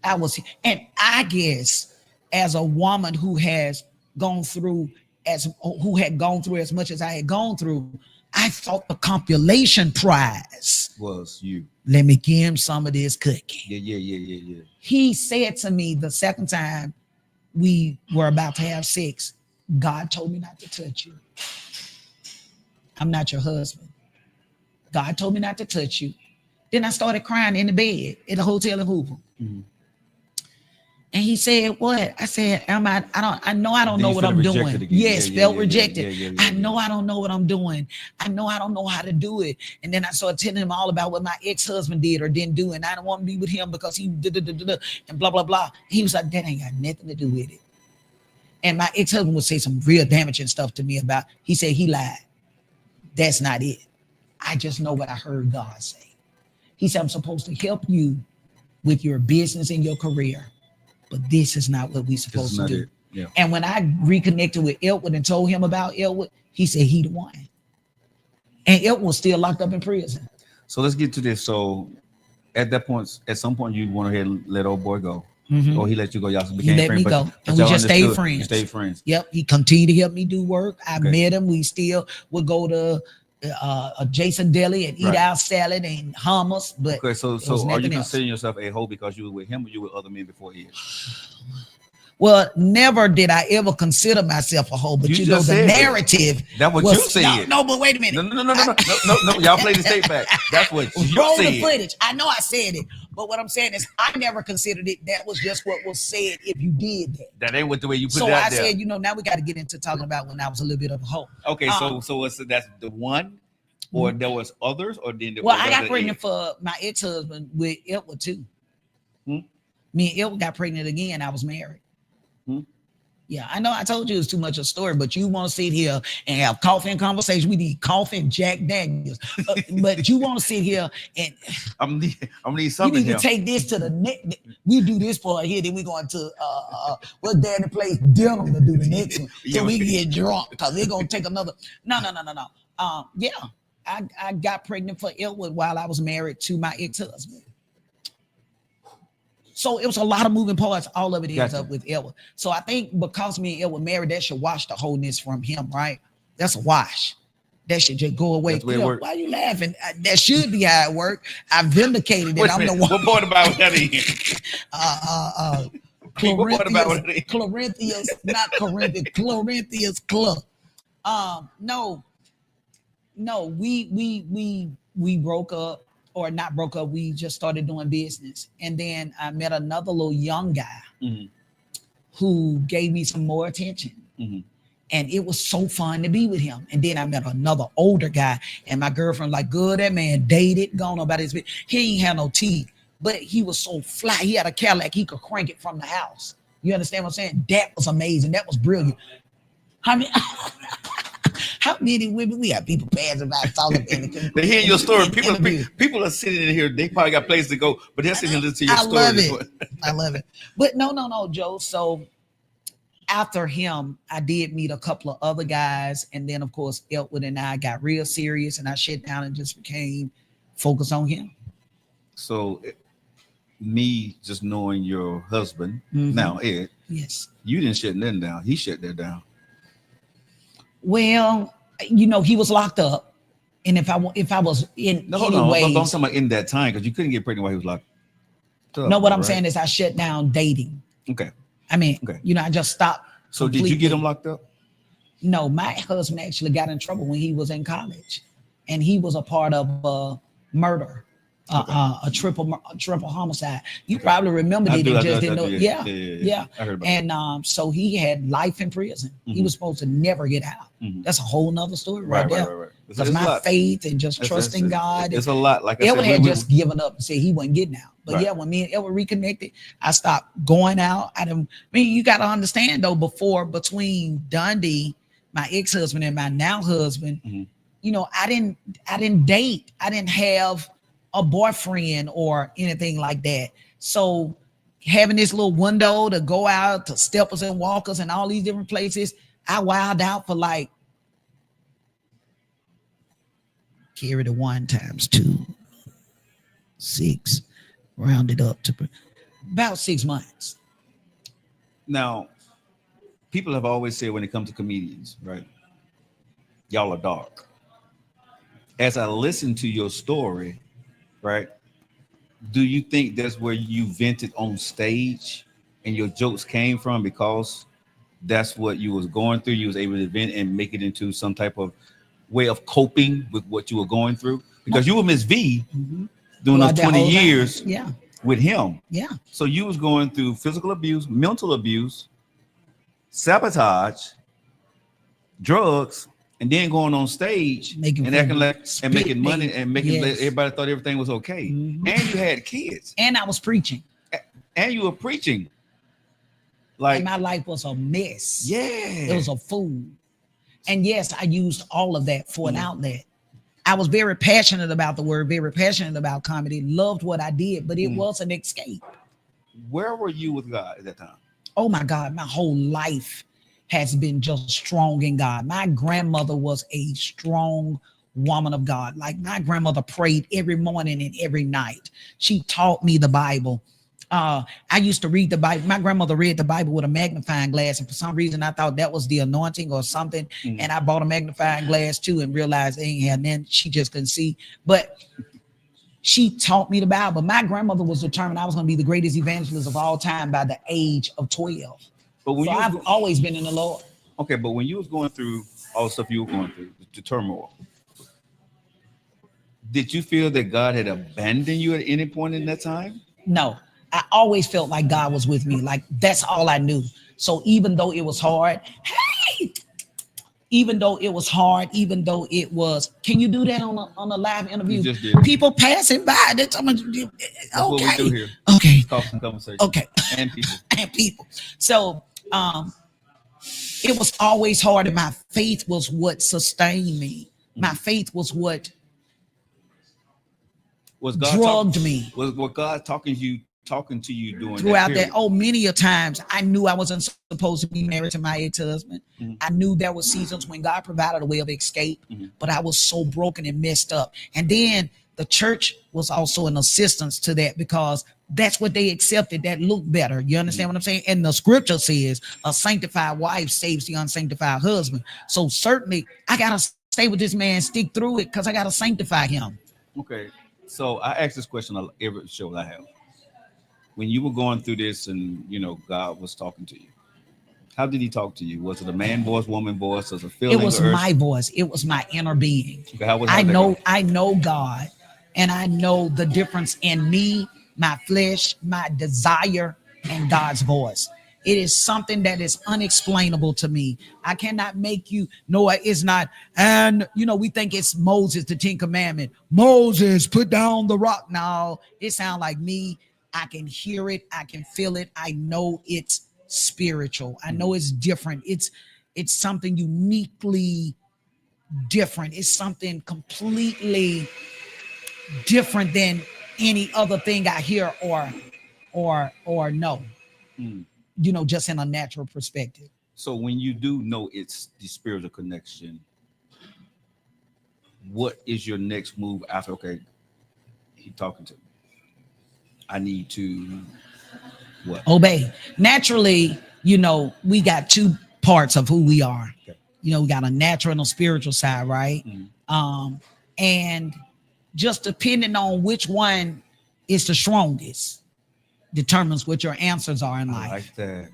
Speaker 2: And I guess as a woman who has gone through who had gone through as much as I had gone through, I thought the compilation prize
Speaker 1: was you.
Speaker 2: Let me give him some of this cookie.
Speaker 1: Yeah.
Speaker 2: He said to me the second time we were about to have sex, God told me not to touch you. I'm not your husband. God told me not to touch you. Then I started crying in the bed at the hotel in Hoover.
Speaker 1: Mm-hmm.
Speaker 2: And he said, what? I said, I know I don't know what I'm doing.
Speaker 1: Again.
Speaker 2: Yes, felt rejected. I
Speaker 1: know
Speaker 2: I don't know what I'm doing. I know I don't know how to do it. And then I started telling him all about what my ex-husband did or didn't do. And I don't want to be with him because he and blah, blah, blah. He was like, that ain't got nothing to do with it. And my ex-husband would say some real damaging stuff to me about, he said he lied. That's not it. I just know what I heard God say. He said, I'm supposed to help you with your business and your career. But this is not what we're supposed to do.
Speaker 1: Yeah.
Speaker 2: And when I reconnected with Elwood and told him about Elwood, he said he the one. And Elwood was still locked up in prison.
Speaker 1: So let's get to this. So at some point, you went ahead and let old boy go.
Speaker 2: Mm-hmm.
Speaker 1: Or he let you go. Y'all became friends.
Speaker 2: He let me go. And we just stayed friends.
Speaker 1: You stayed friends.
Speaker 2: Yep. He continued to help me do work. I met him. We still would go to Jason Deli and eat our salad and hummus. But
Speaker 1: so are you considering yourself a hoe because you were with him or you were with other men before he?
Speaker 2: Well, never did I ever consider myself a hoe, but you know the narrative.
Speaker 1: That's what you said.
Speaker 2: No, but wait a minute.
Speaker 1: No. Y'all play the tape back. That's what you
Speaker 2: roll
Speaker 1: said.
Speaker 2: The footage. I know I said it, but what I'm saying is I never considered it. That was just what was said if you did that.
Speaker 1: That ain't what the way you put it out
Speaker 2: there. So
Speaker 1: there.
Speaker 2: I said, now we got to get into talking about when I was a little bit of a hoe.
Speaker 1: Okay, so that's the one, or there was others, or then
Speaker 2: I got pregnant for my ex-husband with Elwood too. Me and Elwood got pregnant again. I was married. Yeah, I know I told you it's too much of a story, but you want to sit here and have coffee and conversation. We need coffee and Jack Daniels. But you want to sit here and
Speaker 1: I'm need something.
Speaker 2: You need to take this to the next. We do this part here, then we going to what's Danny place dinner to do the next one. So we get drunk because they're gonna take another. No. Yeah. I got pregnant for Elwood while I was married to my ex-husband. So it was a lot of moving parts. All of it ends up with Elwood. So I think because me and Elwood married, that should wash the wholeness from him, right? That's a wash. That should just go away. Why are you laughing? That should be how it worked. I vindicated that. I'm the one.
Speaker 1: What part about that is?
Speaker 2: Corinthians, not Corinthians, Corinthians Club. No, we broke up. Or not broke up, we just started doing business. And then I met another little young guy who gave me some more attention. And it was so fun to be with him. And then I met another older guy, and my girlfriend like, good, that man dated, gone about his business. He ain't had no teeth, but he was so fly. He had a Cadillac, he could crank it from the house. You understand what I'm saying? That was amazing. That was brilliant. How many women we have people passing by talking?
Speaker 1: They hear your story. People are sitting in here. They probably got places to go, but they're sitting here listening to your story.
Speaker 2: I love it. But no, Joe. So after him, I did meet a couple of other guys, and then of course Elwood and I got real serious, and I shut down and just became focused on him.
Speaker 1: So, me just knowing your husband now, Ed.
Speaker 2: Yes.
Speaker 1: You didn't shut that down. He shut that down.
Speaker 2: Well, he was locked up, and if I was in any way,
Speaker 1: don't talk about in that time because you couldn't get pregnant while he was locked up.
Speaker 2: No, what I'm saying is I shut down dating.
Speaker 1: Okay.
Speaker 2: I mean, I just stopped.
Speaker 1: So completely. Did you get him locked up?
Speaker 2: No, my husband actually got in trouble when he was in college, and he was a part of a murder. A triple homicide. You probably remember it. Just didn't know. Yeah.
Speaker 1: I heard about
Speaker 2: and so he had life in prison. He was supposed to never get out. That's a whole nother story right there.
Speaker 1: Right.
Speaker 2: Because my faith and just trusting God.
Speaker 1: It's a lot. Like
Speaker 2: Elwood had just given up and said he wasn't getting out. But when me and Elwood reconnected, I stopped going out. You got to understand though, between Dundee, my ex-husband, and my now husband, I didn't date. I didn't have a boyfriend or anything like that. So having this little window to go out to Steppers and Walkers and all these different places, I wilded out for like carry the 1 times 2, 6, rounded up to about 6 months.
Speaker 1: Now, people have always said when it comes to comedians, right? Y'all are dark. As I listen to your story, right? Do you think that's where you vented on stage and your jokes came from because that's what you was going through? You was able to vent and make it into some type of way of coping with what you were going through? Because you were Miss V doing those 20 years with him.
Speaker 2: Yeah.
Speaker 1: So you was going through physical abuse, mental abuse, sabotage, drugs, and then going on stage and acting like and making money and making everybody thought everything was okay. And you had kids.
Speaker 2: And I was preaching.
Speaker 1: And you were preaching.
Speaker 2: Like, and my life was a mess.
Speaker 1: Yeah.
Speaker 2: It was a fool. And yes, I used all of that for an outlet. I was very passionate about the word, very passionate about comedy, loved what I did, but it was an escape.
Speaker 1: Where were you with God at that time?
Speaker 2: Oh my God, my whole life has been just strong in God. My grandmother was a strong woman of God. Like, my grandmother prayed every morning and every night. She taught me the Bible. I used to read the Bible. My grandmother read the Bible with a magnifying glass, and for some reason I thought that was the anointing or something. And I bought a magnifying glass too and realized they ain't had none. She just couldn't see. But she taught me the Bible. My grandmother was determined I was going to be the greatest evangelist of all time by the age of 12. But when I've always been in the Lord.
Speaker 1: Okay, but when you was going through all the stuff you were going through, the turmoil, did you feel that God had abandoned you at any point in that time?
Speaker 2: No, I always felt like God was with me. Like, that's all I knew. So even though it was hard, even though it was, can you do that on a live interview?
Speaker 1: You just did.
Speaker 2: People passing by. That's what
Speaker 1: we do here.
Speaker 2: Okay.
Speaker 1: Talks and conversation.
Speaker 2: Okay.
Speaker 1: And people.
Speaker 2: And people. So it was always hard, and my faith was what sustained me. My faith was what drugged me.
Speaker 1: Was God talking to you during
Speaker 2: throughout that? Oh, many a times I knew I wasn't supposed to be married to my ex-husband. I knew there were seasons when God provided a way of escape, but I was so broken and messed up. And then the church was also an assistance to that, because that's what they accepted that looked better. You understand what I'm saying? And the scripture says a sanctified wife saves the unsanctified husband. So certainly I got to stay with this man, stick through it, because I got to sanctify him.
Speaker 1: Okay. So I ask this question on every show I have. When you were going through this and, God was talking to you, how did he talk to you? Was it a man voice, woman voice? Was it a feeling?
Speaker 2: It was my voice. It was my inner being.
Speaker 1: Okay,
Speaker 2: I know God, and I know the difference in me, my flesh, my desire, and God's voice. It is something that is unexplainable to me. I cannot make you know it's not. And, we think it's Moses, the 10 Commandments. Moses, put down the rock. No, it sounds like me. I can hear it. I can feel it. I know it's spiritual. I know it's different. It's something uniquely different. It's something completely different than any other thing I hear or know. Just in a natural perspective.
Speaker 1: So when you do know it's the spiritual connection, what is your next move after? Okay, he talking to me. I need to what?
Speaker 2: Obey. Naturally, we got two parts of who we are. Okay. We got a natural and a spiritual side, right? And just depending on which one is the strongest determines what your answers are in life.
Speaker 1: I like that.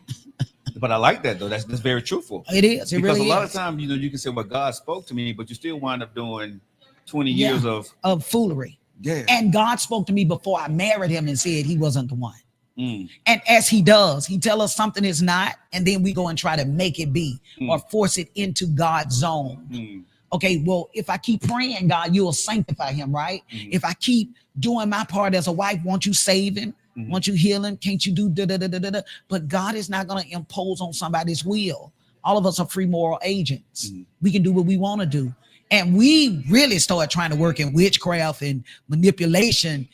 Speaker 1: But I like that, though. That's very truthful.
Speaker 2: It is. It
Speaker 1: because
Speaker 2: really
Speaker 1: a lot of times, you can say, well, God spoke to me, but you still wind up doing 20 years of
Speaker 2: foolery.
Speaker 1: Yeah.
Speaker 2: And God spoke to me before I married him and said he wasn't the one. And as he does, he tell us something is not, and then we go and try to make it be or force it into God's zone. Okay, well, if I keep praying, God, you'll sanctify him, right? If I keep doing my part as a wife, won't you save him? Won't you heal him? Can't you do da-da-da-da-da? But God is not going to impose on somebody's will. All of us are free moral agents. We can do what we want to do. And we really start trying to work in witchcraft and manipulation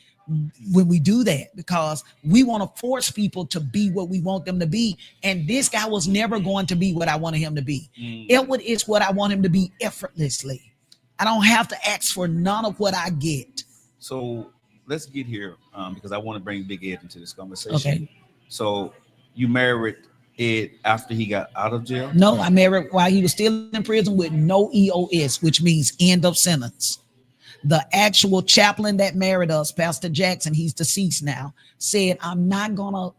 Speaker 2: when we do that, because we want to force people to be what we want them to be. And this guy was never going to be what I wanted him to be. Edward is what I want him to be effortlessly. I don't have to ask for none of what I get.
Speaker 1: So let's get here because I want to bring Big Ed into this conversation.
Speaker 2: Okay.
Speaker 1: So you married Ed after he got out of jail?
Speaker 2: No, I married while he was still in prison with no EOS, which means end of sentence. The actual chaplain that married us, Pastor Jackson, he's deceased now, said, I'm not going to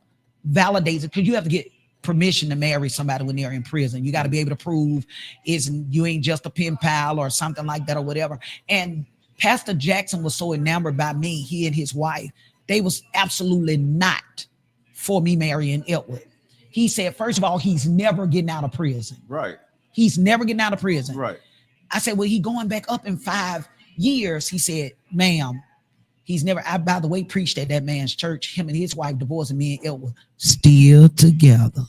Speaker 2: validate it because you have to get permission to marry somebody when they're in prison. You got to be able to prove you ain't just a pen pal or something like that or whatever. And Pastor Jackson was so enamored by me, he and his wife, they was absolutely not for me marrying Edward. He said, first of all, he's never getting out of prison.
Speaker 1: Right.
Speaker 2: He's never getting out of prison.
Speaker 1: Right.
Speaker 2: I said, well, he going back up in 5 years. He said, ma'am, he's never, I, by the way, preached at that man's church. Him and his wife divorced, and me and Edward still together.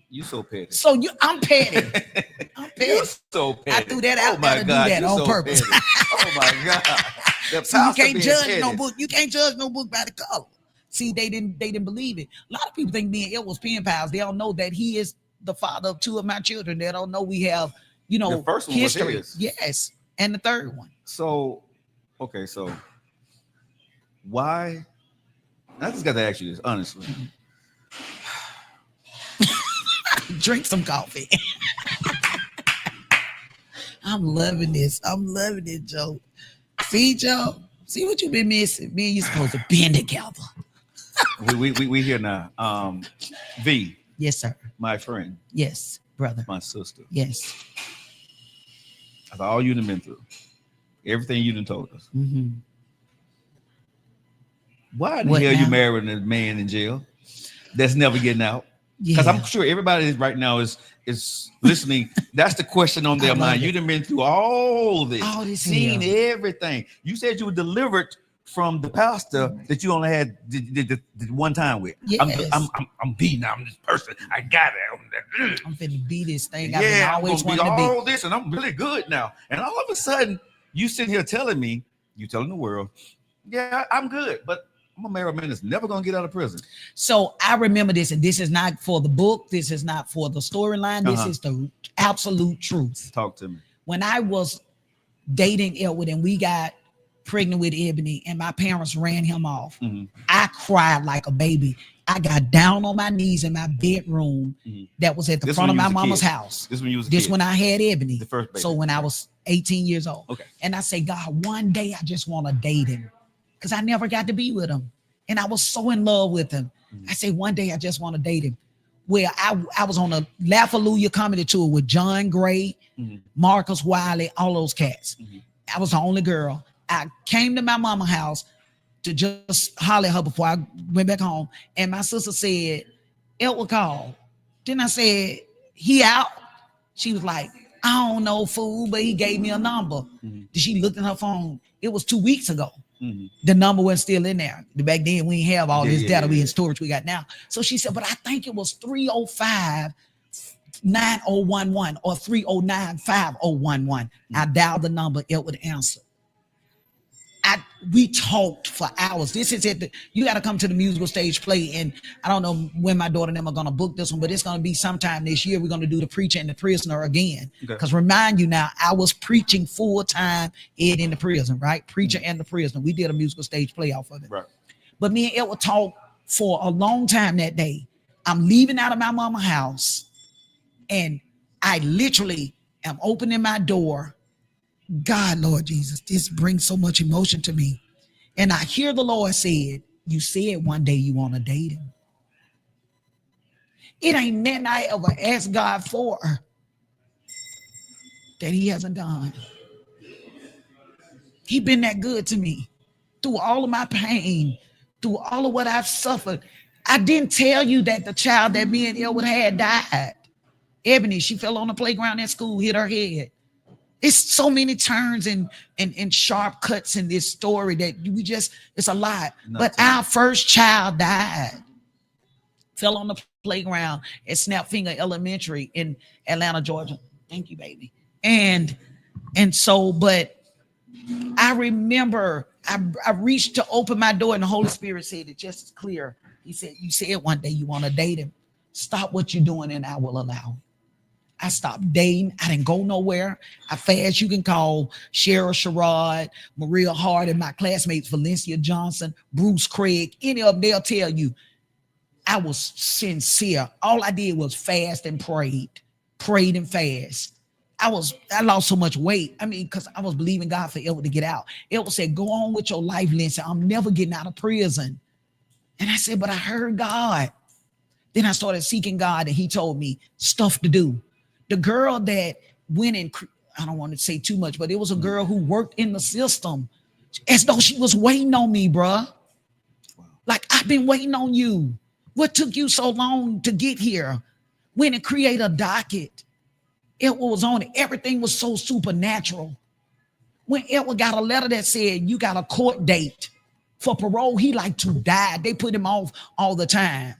Speaker 1: You so petty.
Speaker 2: So I'm petty. I'm petty.
Speaker 1: You so petty.
Speaker 2: I threw that out.
Speaker 1: Oh my God,
Speaker 2: do that on
Speaker 1: so
Speaker 2: purpose.
Speaker 1: Oh my God.
Speaker 2: So you can't judge no book. You can't judge no book by the color. See, they didn't believe it. A lot of people think me and Edward was pen pals. They don't know that he is the father of 2 of my children. They don't know we have, the first one history. Was his. Yes. And the third one.
Speaker 1: So, okay, so why? I just got to ask you this, honestly.
Speaker 2: Drink some coffee. I'm loving this. I'm loving it, Joe. See, Joe? See what you've been missing? Me and you supposed to be together.
Speaker 1: we here now. V.
Speaker 2: Yes, sir.
Speaker 1: My friend.
Speaker 2: Yes, brother.
Speaker 1: My sister.
Speaker 2: Yes.
Speaker 1: That's all you done been through. Everything you done told us.
Speaker 2: Mm-hmm.
Speaker 1: Why the hell you marrying a man in jail that's never getting out? Because I'm sure everybody right now is listening. That's the question on their mind. You done been through all this, seen everything. You said you were delivered from the pastor that you only had the one time with.
Speaker 2: Yes.
Speaker 1: I'm beating. I'm this person. I got it.
Speaker 2: I'm finna be this thing. I've always wanted to be
Speaker 1: all this, and I'm really good now. And all of a sudden, you sitting here telling me, you telling the world, yeah, I'm good, but I'm a married man that's never gonna get out of prison. So
Speaker 2: I remember this, and this is not for the book. This is not for the storyline. This is the absolute truth.
Speaker 1: Talk to me.
Speaker 2: When I was dating Edward and we got pregnant with Ebony and my parents ran him off, I cried like a baby. I got down on my knees in my bedroom that was at the front of my mama's house. This when I had Ebony. The first baby. So when I was 18 years old. Okay. And I say, God, one day I just want to date him. Because I never got to be with him. And I was so in love with him. I say, one day I just want to date him. Well, I was on a Laugh-A-Lujah comedy tour with John Gray, Marcus Wiley, all those cats. I was the only girl. I came to my mama's house to just holler at her before I went back home. And my sister said, Edward called. Then I said, he out? She was like, I don't know, fool, but he gave me a number. She looked at her phone. It was 2 weeks ago. The number was still in there. Back then, we didn't have all this data we in storage we got now. So she said, but I think it was 305-9011 or 309-5011. I dialed the number, it would answer. We talked for hours. This is it. You got to come to the musical stage play. And I don't know when my daughter and them are going to book this one, but it's going to be sometime this year. We're going to do The Preacher and the Prisoner again. Because remind you now, I was preaching full-time Ed in the prison, right? Preacher and the Prisoner. We did a musical stage play off of it. Right. But me and Edward talked for a long time that day. I'm leaving out of my mama's house, and I literally am opening my door. God, Lord Jesus, this brings so much emotion to me. And I hear the Lord said, you said one day you want to date him. It ain't nothing I ever asked God for that he hasn't done. He been that good to me through all of my pain, through all of what I've suffered. I didn't tell you that the child that me and Edward had died. Ebony, she fell on the playground at school, hit her head. It's so many turns and sharp cuts in this story that it's a lot. But our first child died. Fell on the playground at Snapfinger Elementary in Atlanta, Georgia. Thank you, baby. And so, but I remember I reached to open my door and the Holy Spirit said it just as clear. He said, you said one day you want to date him. Stop what you're doing and I will allow. I stopped dating. I didn't go nowhere. I fast. You can call Cheryl Sherrod, Maria Hart, and my classmates, Valencia Johnson, Bruce Craig, any of them, they'll tell you, I was sincere. All I did was fast and prayed and fast. I lost so much weight. I mean, because I was believing God for Elwood to get out. Elwood said, go on with your life, Lindsay. I'm never getting out of prison. And I said, but I heard God. Then I started seeking God, and he told me stuff to do. The girl that went in, I don't want to say too much, but it was a girl who worked in the system as though she was waiting on me, bruh. Like, I've been waiting on you. What took you so long to get here? Went and create a docket. It was on it. Everything was so supernatural. When Edward got a letter that said you got a court date for parole, he like to die. They put him off all the time.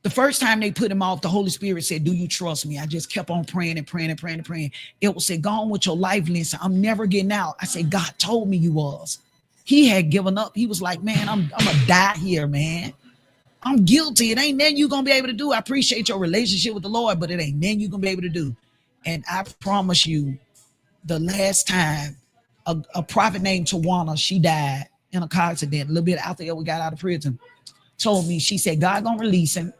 Speaker 2: The first time they put him off, the Holy Spirit said, do you trust me? I just kept on praying and praying and praying and praying. Edward said, go on with your life, Lindsay. I'm never getting out. I said, God told me you was. He had given up. He was like, man, I'm going to die here, man. I'm guilty. It ain't nothing you're going to be able to do. I appreciate your relationship with the Lord, but it ain't nothing you're going to be able to do. And I promise you, the last time a prophet named Tawana, she died in a car accident a little bit after we got out of prison, told me, she said, God going to release him.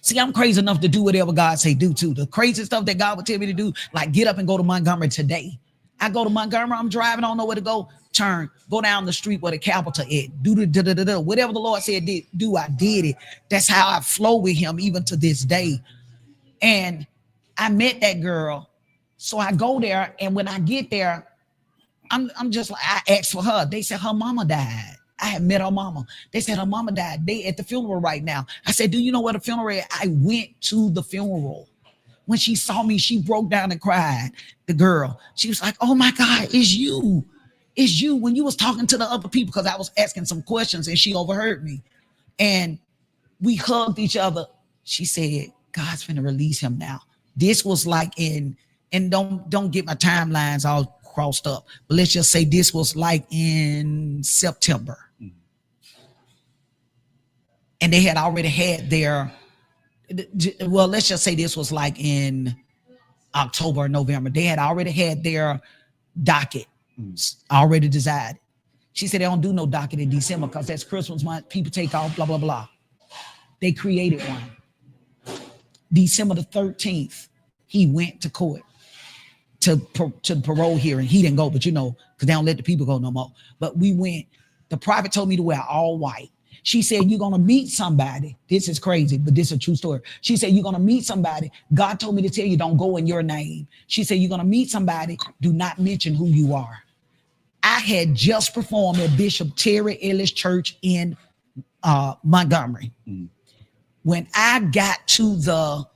Speaker 2: See, I'm crazy enough to do whatever God say do too. The crazy stuff that God would tell me to do, like get up and go to Montgomery today. I go to Montgomery, I'm driving, I don't know where to go. Turn, go down the street where the Capitol is. Do whatever the Lord said do, I did it. That's how I flow with him even to this day. And I met that girl. So I go there, and when I get there, I'm just like, I asked for her. They said her mama died. I had met her mama. They said her mama died. They at the funeral right now. I said, do you know where the funeral is? I went to the funeral. When she saw me, she broke down and cried. The girl, she was like, oh my God, it's you. It's you. When you was talking to the other people, because I was asking some questions and she overheard me. And we hugged each other. She said, God's finna release him now. This was like and don't get my timelines all crossed up, but let's just say this was like in September. And they had already had their, well, let's just say this was like in October or November. They had already had their docket already decided. She said they don't do no docket in December because that's Christmas month. People take off, blah, blah, blah. They created one. December the 13th, he went to court to the parole hearing. He didn't go, but because they don't let the people go no more. But we went. The prophet told me to wear all white. She said, you're going to meet somebody. This is crazy, but this is a true story. She said, you're going to meet somebody. God told me to tell you, don't go in your name. She said, you're going to meet somebody. Do not mention who you are. I had just performed at Bishop Terry Ellis Church in Montgomery. When I got to the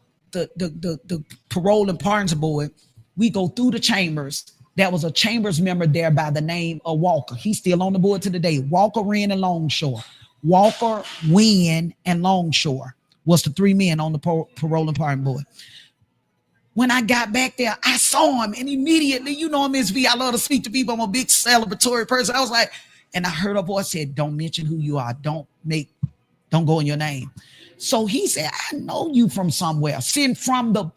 Speaker 2: parole and pardons board, we go through the chambers. There was a chambers member there by the name of Walker. He's still on the board to the day. Walker, Wynn, and Longshore. Walker, Wynn, and Longshore was the three men on the parole and pardon board. When I got back there, I saw him, and immediately, Ms. V, I love to speak to people. I'm a big celebratory person. I was like, and I heard a voice said, don't mention who you are. Don't go in your name. So he said, I know you from somewhere. Sitting from the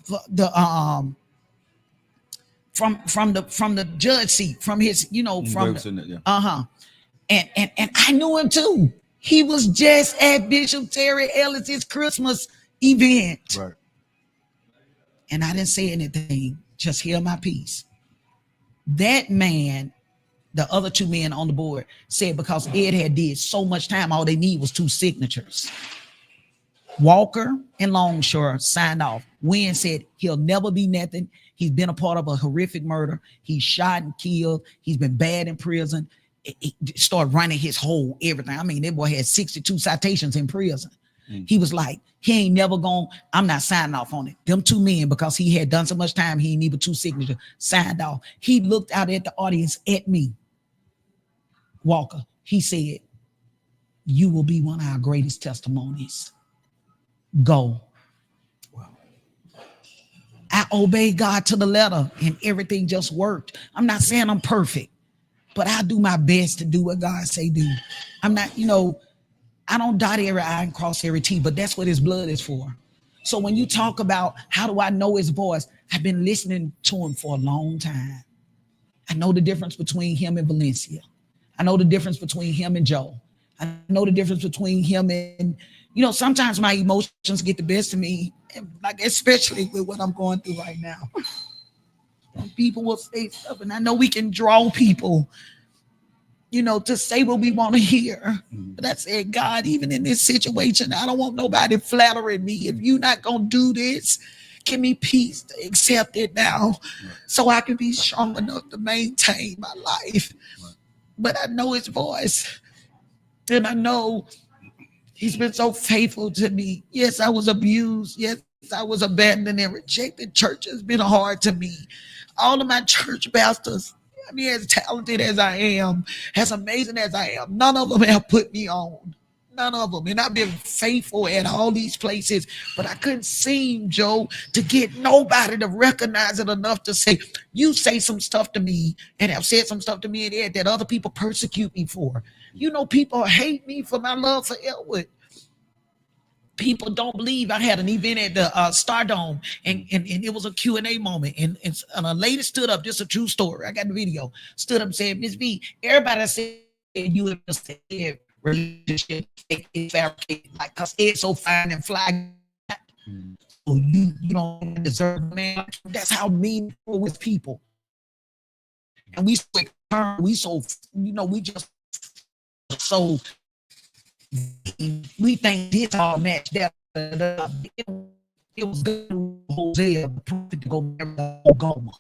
Speaker 2: judge seat, from his, and I knew him too. He was just at Bishop Terry Ellis's Christmas event. Right. And I didn't say anything, just held my peace. That man, the other two men on the board, said because Ed had did so much time, all they need was 2 signatures. Walker and Longshore signed off. Wynn said he'll never be nothing. He's been a part of a horrific murder. He's shot and killed. He's been bad in prison. He started running his whole everything. I mean, that boy had 62 citations in prison. He was like, he ain't never gone. I'm not signing off on it. Them 2 men, because he had done so much time, he needed 2 signatures, signed off. He looked out at the audience at me, Walker. He said, you will be one of our greatest testimonies. Go. Wow. I obeyed God to the letter, and everything just worked. I'm not saying I'm perfect, but I do my best to do what God say do. I'm not, I don't dot every I and cross every T, but that's what his blood is for. So when you talk about how do I know his voice, I've been listening to him for a long time. I know the difference between him and Valencia. I know the difference between him and Joe. I know the difference between him and, sometimes my emotions get the best of me, and like especially with what I'm going through right now. And people will say stuff, and I know we can draw people, to say what we want to hear. But I said, God, even in this situation, I don't want nobody flattering me. If you're not going to do this, give me peace to accept it now so I can be strong enough to maintain my life. But I know his voice, and I know he's been so faithful to me. Yes, I was abused. Yes, I was abandoned and rejected. Church has been hard to me. All of my church pastors, as talented as I am, as amazing as I am, none of them have put me on. None of them. And I've been faithful at all these places, but I couldn't seem, Joe, to get nobody to recognize it enough to say, you say some stuff to me and have said some stuff to me in there that other people persecute me for. People hate me for my love for Elwood. People don't believe I had an event at the Stardome, and it was a Q&A moment, and a lady stood up. This is a true story. I got the video. Stood up and said, Miss B, everybody said you have a relationship is fabricated, like, cause it's so fine and fly. So you don't deserve a man. That's how meaningful with people. And we just so we think this all match that. It was good Hosea to go Goma.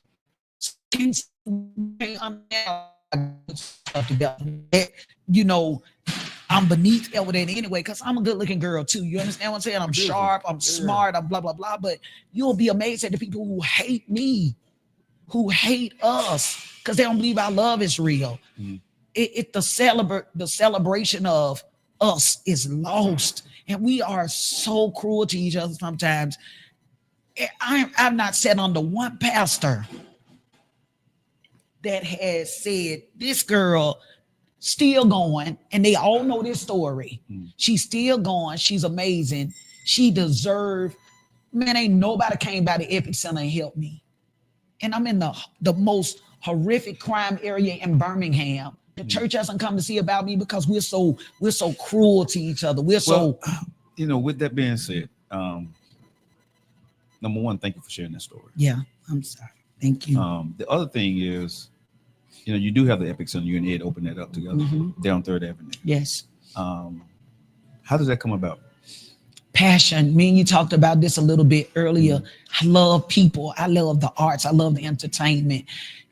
Speaker 2: I'm beneath Elwood anyway, because I'm a good-looking girl too. You understand what I'm saying? I'm sharp, I'm smart, I'm blah blah blah. But you'll be amazed at the people who hate me, who hate us, because they don't believe our love is real. The celebration of us is lost, and we are so cruel to each other sometimes. I've not sat under one pastor that has said this girl still going, and they all know this story. She's still going. She's amazing. She deserved. Man, ain't nobody came by the Epic Center and helped me. And I'm in the most horrific crime area in Birmingham. The church doesn't come to see about me because we're so cruel to each other. With
Speaker 1: that being said, number one, thank you for sharing that story.
Speaker 2: Yeah, I'm sorry. Thank you.
Speaker 1: The other thing is, you do have the Epic Center. You and Ed opened that up together down 3rd Avenue.
Speaker 2: Yes.
Speaker 1: How does that come about?
Speaker 2: Passion. Me and you talked about this a little bit earlier. I love people. I love the arts. I love the entertainment.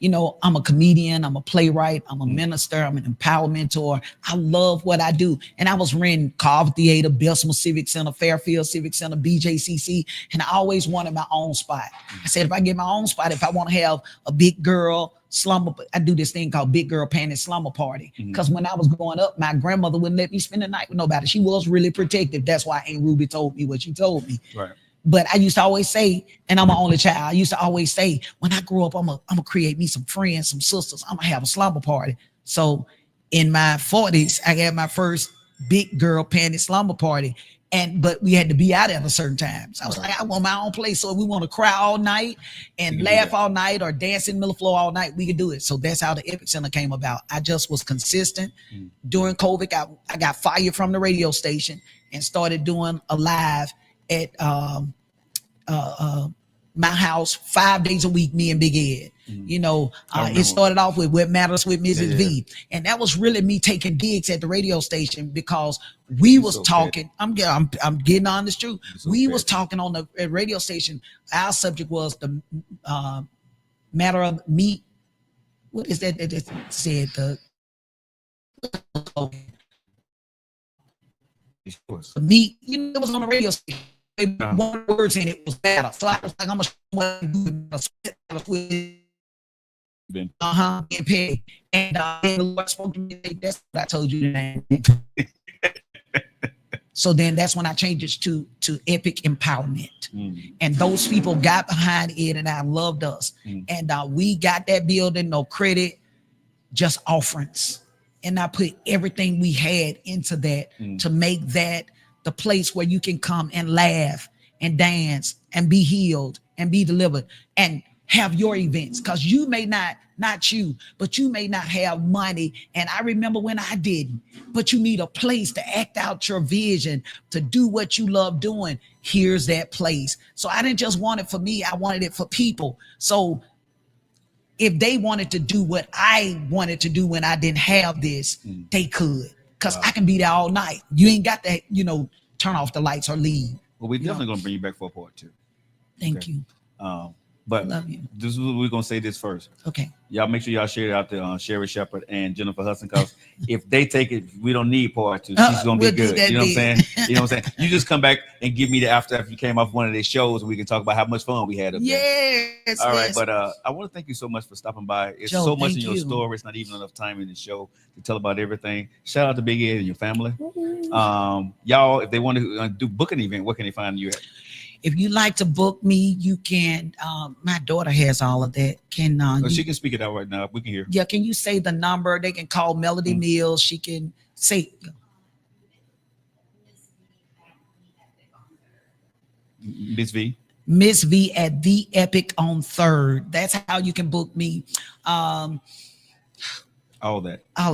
Speaker 2: I'm a comedian. I'm a playwright. I'm a minister. I'm an empowerment mentor. I love what I do. And I was renting Carver Theater, Bessemer Civic Center, Fairfield Civic Center, BJCC. And I always wanted my own spot. I said, if I get my own spot, if I want to have a big girl slumber, I do this thing called Big Girl Panty Slumber Party. Because when I was growing up, my grandmother wouldn't let me spend the night with nobody. She was really protective. That's why Aunt Ruby told me what she told me.
Speaker 1: Right.
Speaker 2: But I used to always say, and I'm an only child, I used to always say, when I grow up, I'm gonna create me some friends, some sisters. I'm gonna have a slumber party. So in my 40s, I had my first Big Girl Panty Slumber Party. But we had to be out at a certain time. So I was like, I want my own place. So if we want to cry all night and laugh all night or dance in the middle floor all night, we could do it. So that's how the Epic Center came about. I just was consistent. During COVID, I got fired from the radio station and started doing a live at my house 5 days a week, me and Big Ed. It started off with What Matters with Mrs. V. And that was really me taking digs at the radio station because we was talking. I'm getting on this truth. We was talking on the radio station. Our subject was the matter of meat. What is that said? The meat, it was on the radio station. One words in it was matter. So I was like, I'm getting paid. And the Lord spoke to me. That's what I told you today. So then that's when I changed it to Epic Empowerment. And those people got behind it and I loved us. And we got that building, no credit, just offerings. And I put everything we had into that to make that the place where you can come and laugh and dance and be healed and be delivered and have your events, because you may not you, but you may not have money. And I remember when I didn't, but you need a place to act out your vision, to do what you love doing. Here's that place. So I didn't just want it for me, I wanted it for people. So if they wanted to do what I wanted to do when I didn't have this, they could, because I can be there all night. You ain't got to, turn off the lights or leave.
Speaker 1: Well, we're definitely going to bring you back for a part 2.
Speaker 2: Thank you.
Speaker 1: But
Speaker 2: love you.
Speaker 1: This is what we're going to say this first.
Speaker 2: Okay.
Speaker 1: Y'all make sure y'all share it out to Sherry Shepherd and Jennifer Hudson, because if they take it, we don't need part 2. She's going to be good. You know what I'm saying? You know what I'm saying? You just come back and give me the after you came off one of their shows, and we can talk about how much fun we had up there.
Speaker 2: Yes.
Speaker 1: All right.
Speaker 2: Yes.
Speaker 1: But I want to thank you so much for stopping by. It's
Speaker 2: Joe,
Speaker 1: so much in your
Speaker 2: you.
Speaker 1: story. It's not even enough time in the show to tell about everything. Shout out to Big Ed and your family. Y'all, if they want to book an event, where can they find you at?
Speaker 2: If you like to book me, you can. My daughter has all of that.
Speaker 1: She can speak it out right now. We can hear.
Speaker 2: Yeah, can you say the number? They can call Melody Mills. She can say.
Speaker 1: Miss V.
Speaker 2: Miss V at The Epic on 3rd. That's how you can book me.
Speaker 1: All of that.
Speaker 2: Yeah.
Speaker 1: All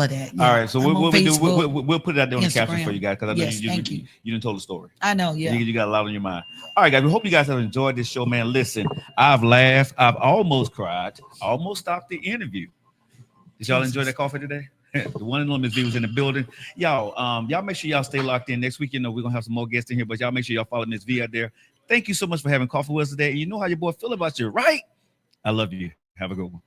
Speaker 1: right. So we'll put it out there on the caption
Speaker 2: Instagram.
Speaker 1: for you guys, because I know
Speaker 2: you
Speaker 1: didn't tell the story.
Speaker 2: I know. Yeah.
Speaker 1: You got a lot on your mind. All right, guys. We hope you guys have enjoyed this show, man. Listen, I've laughed. I've almost cried. Almost stopped the interview. Did y'all enjoy that coffee today? The one and only Miss V was in the building. Y'all make sure y'all stay locked in. Next week, we're gonna have some more guests in here, but y'all make sure y'all follow Miss V out there. Thank you so much for having coffee with us today. And you know how your boy feel about you, right? I love you. Have a good one.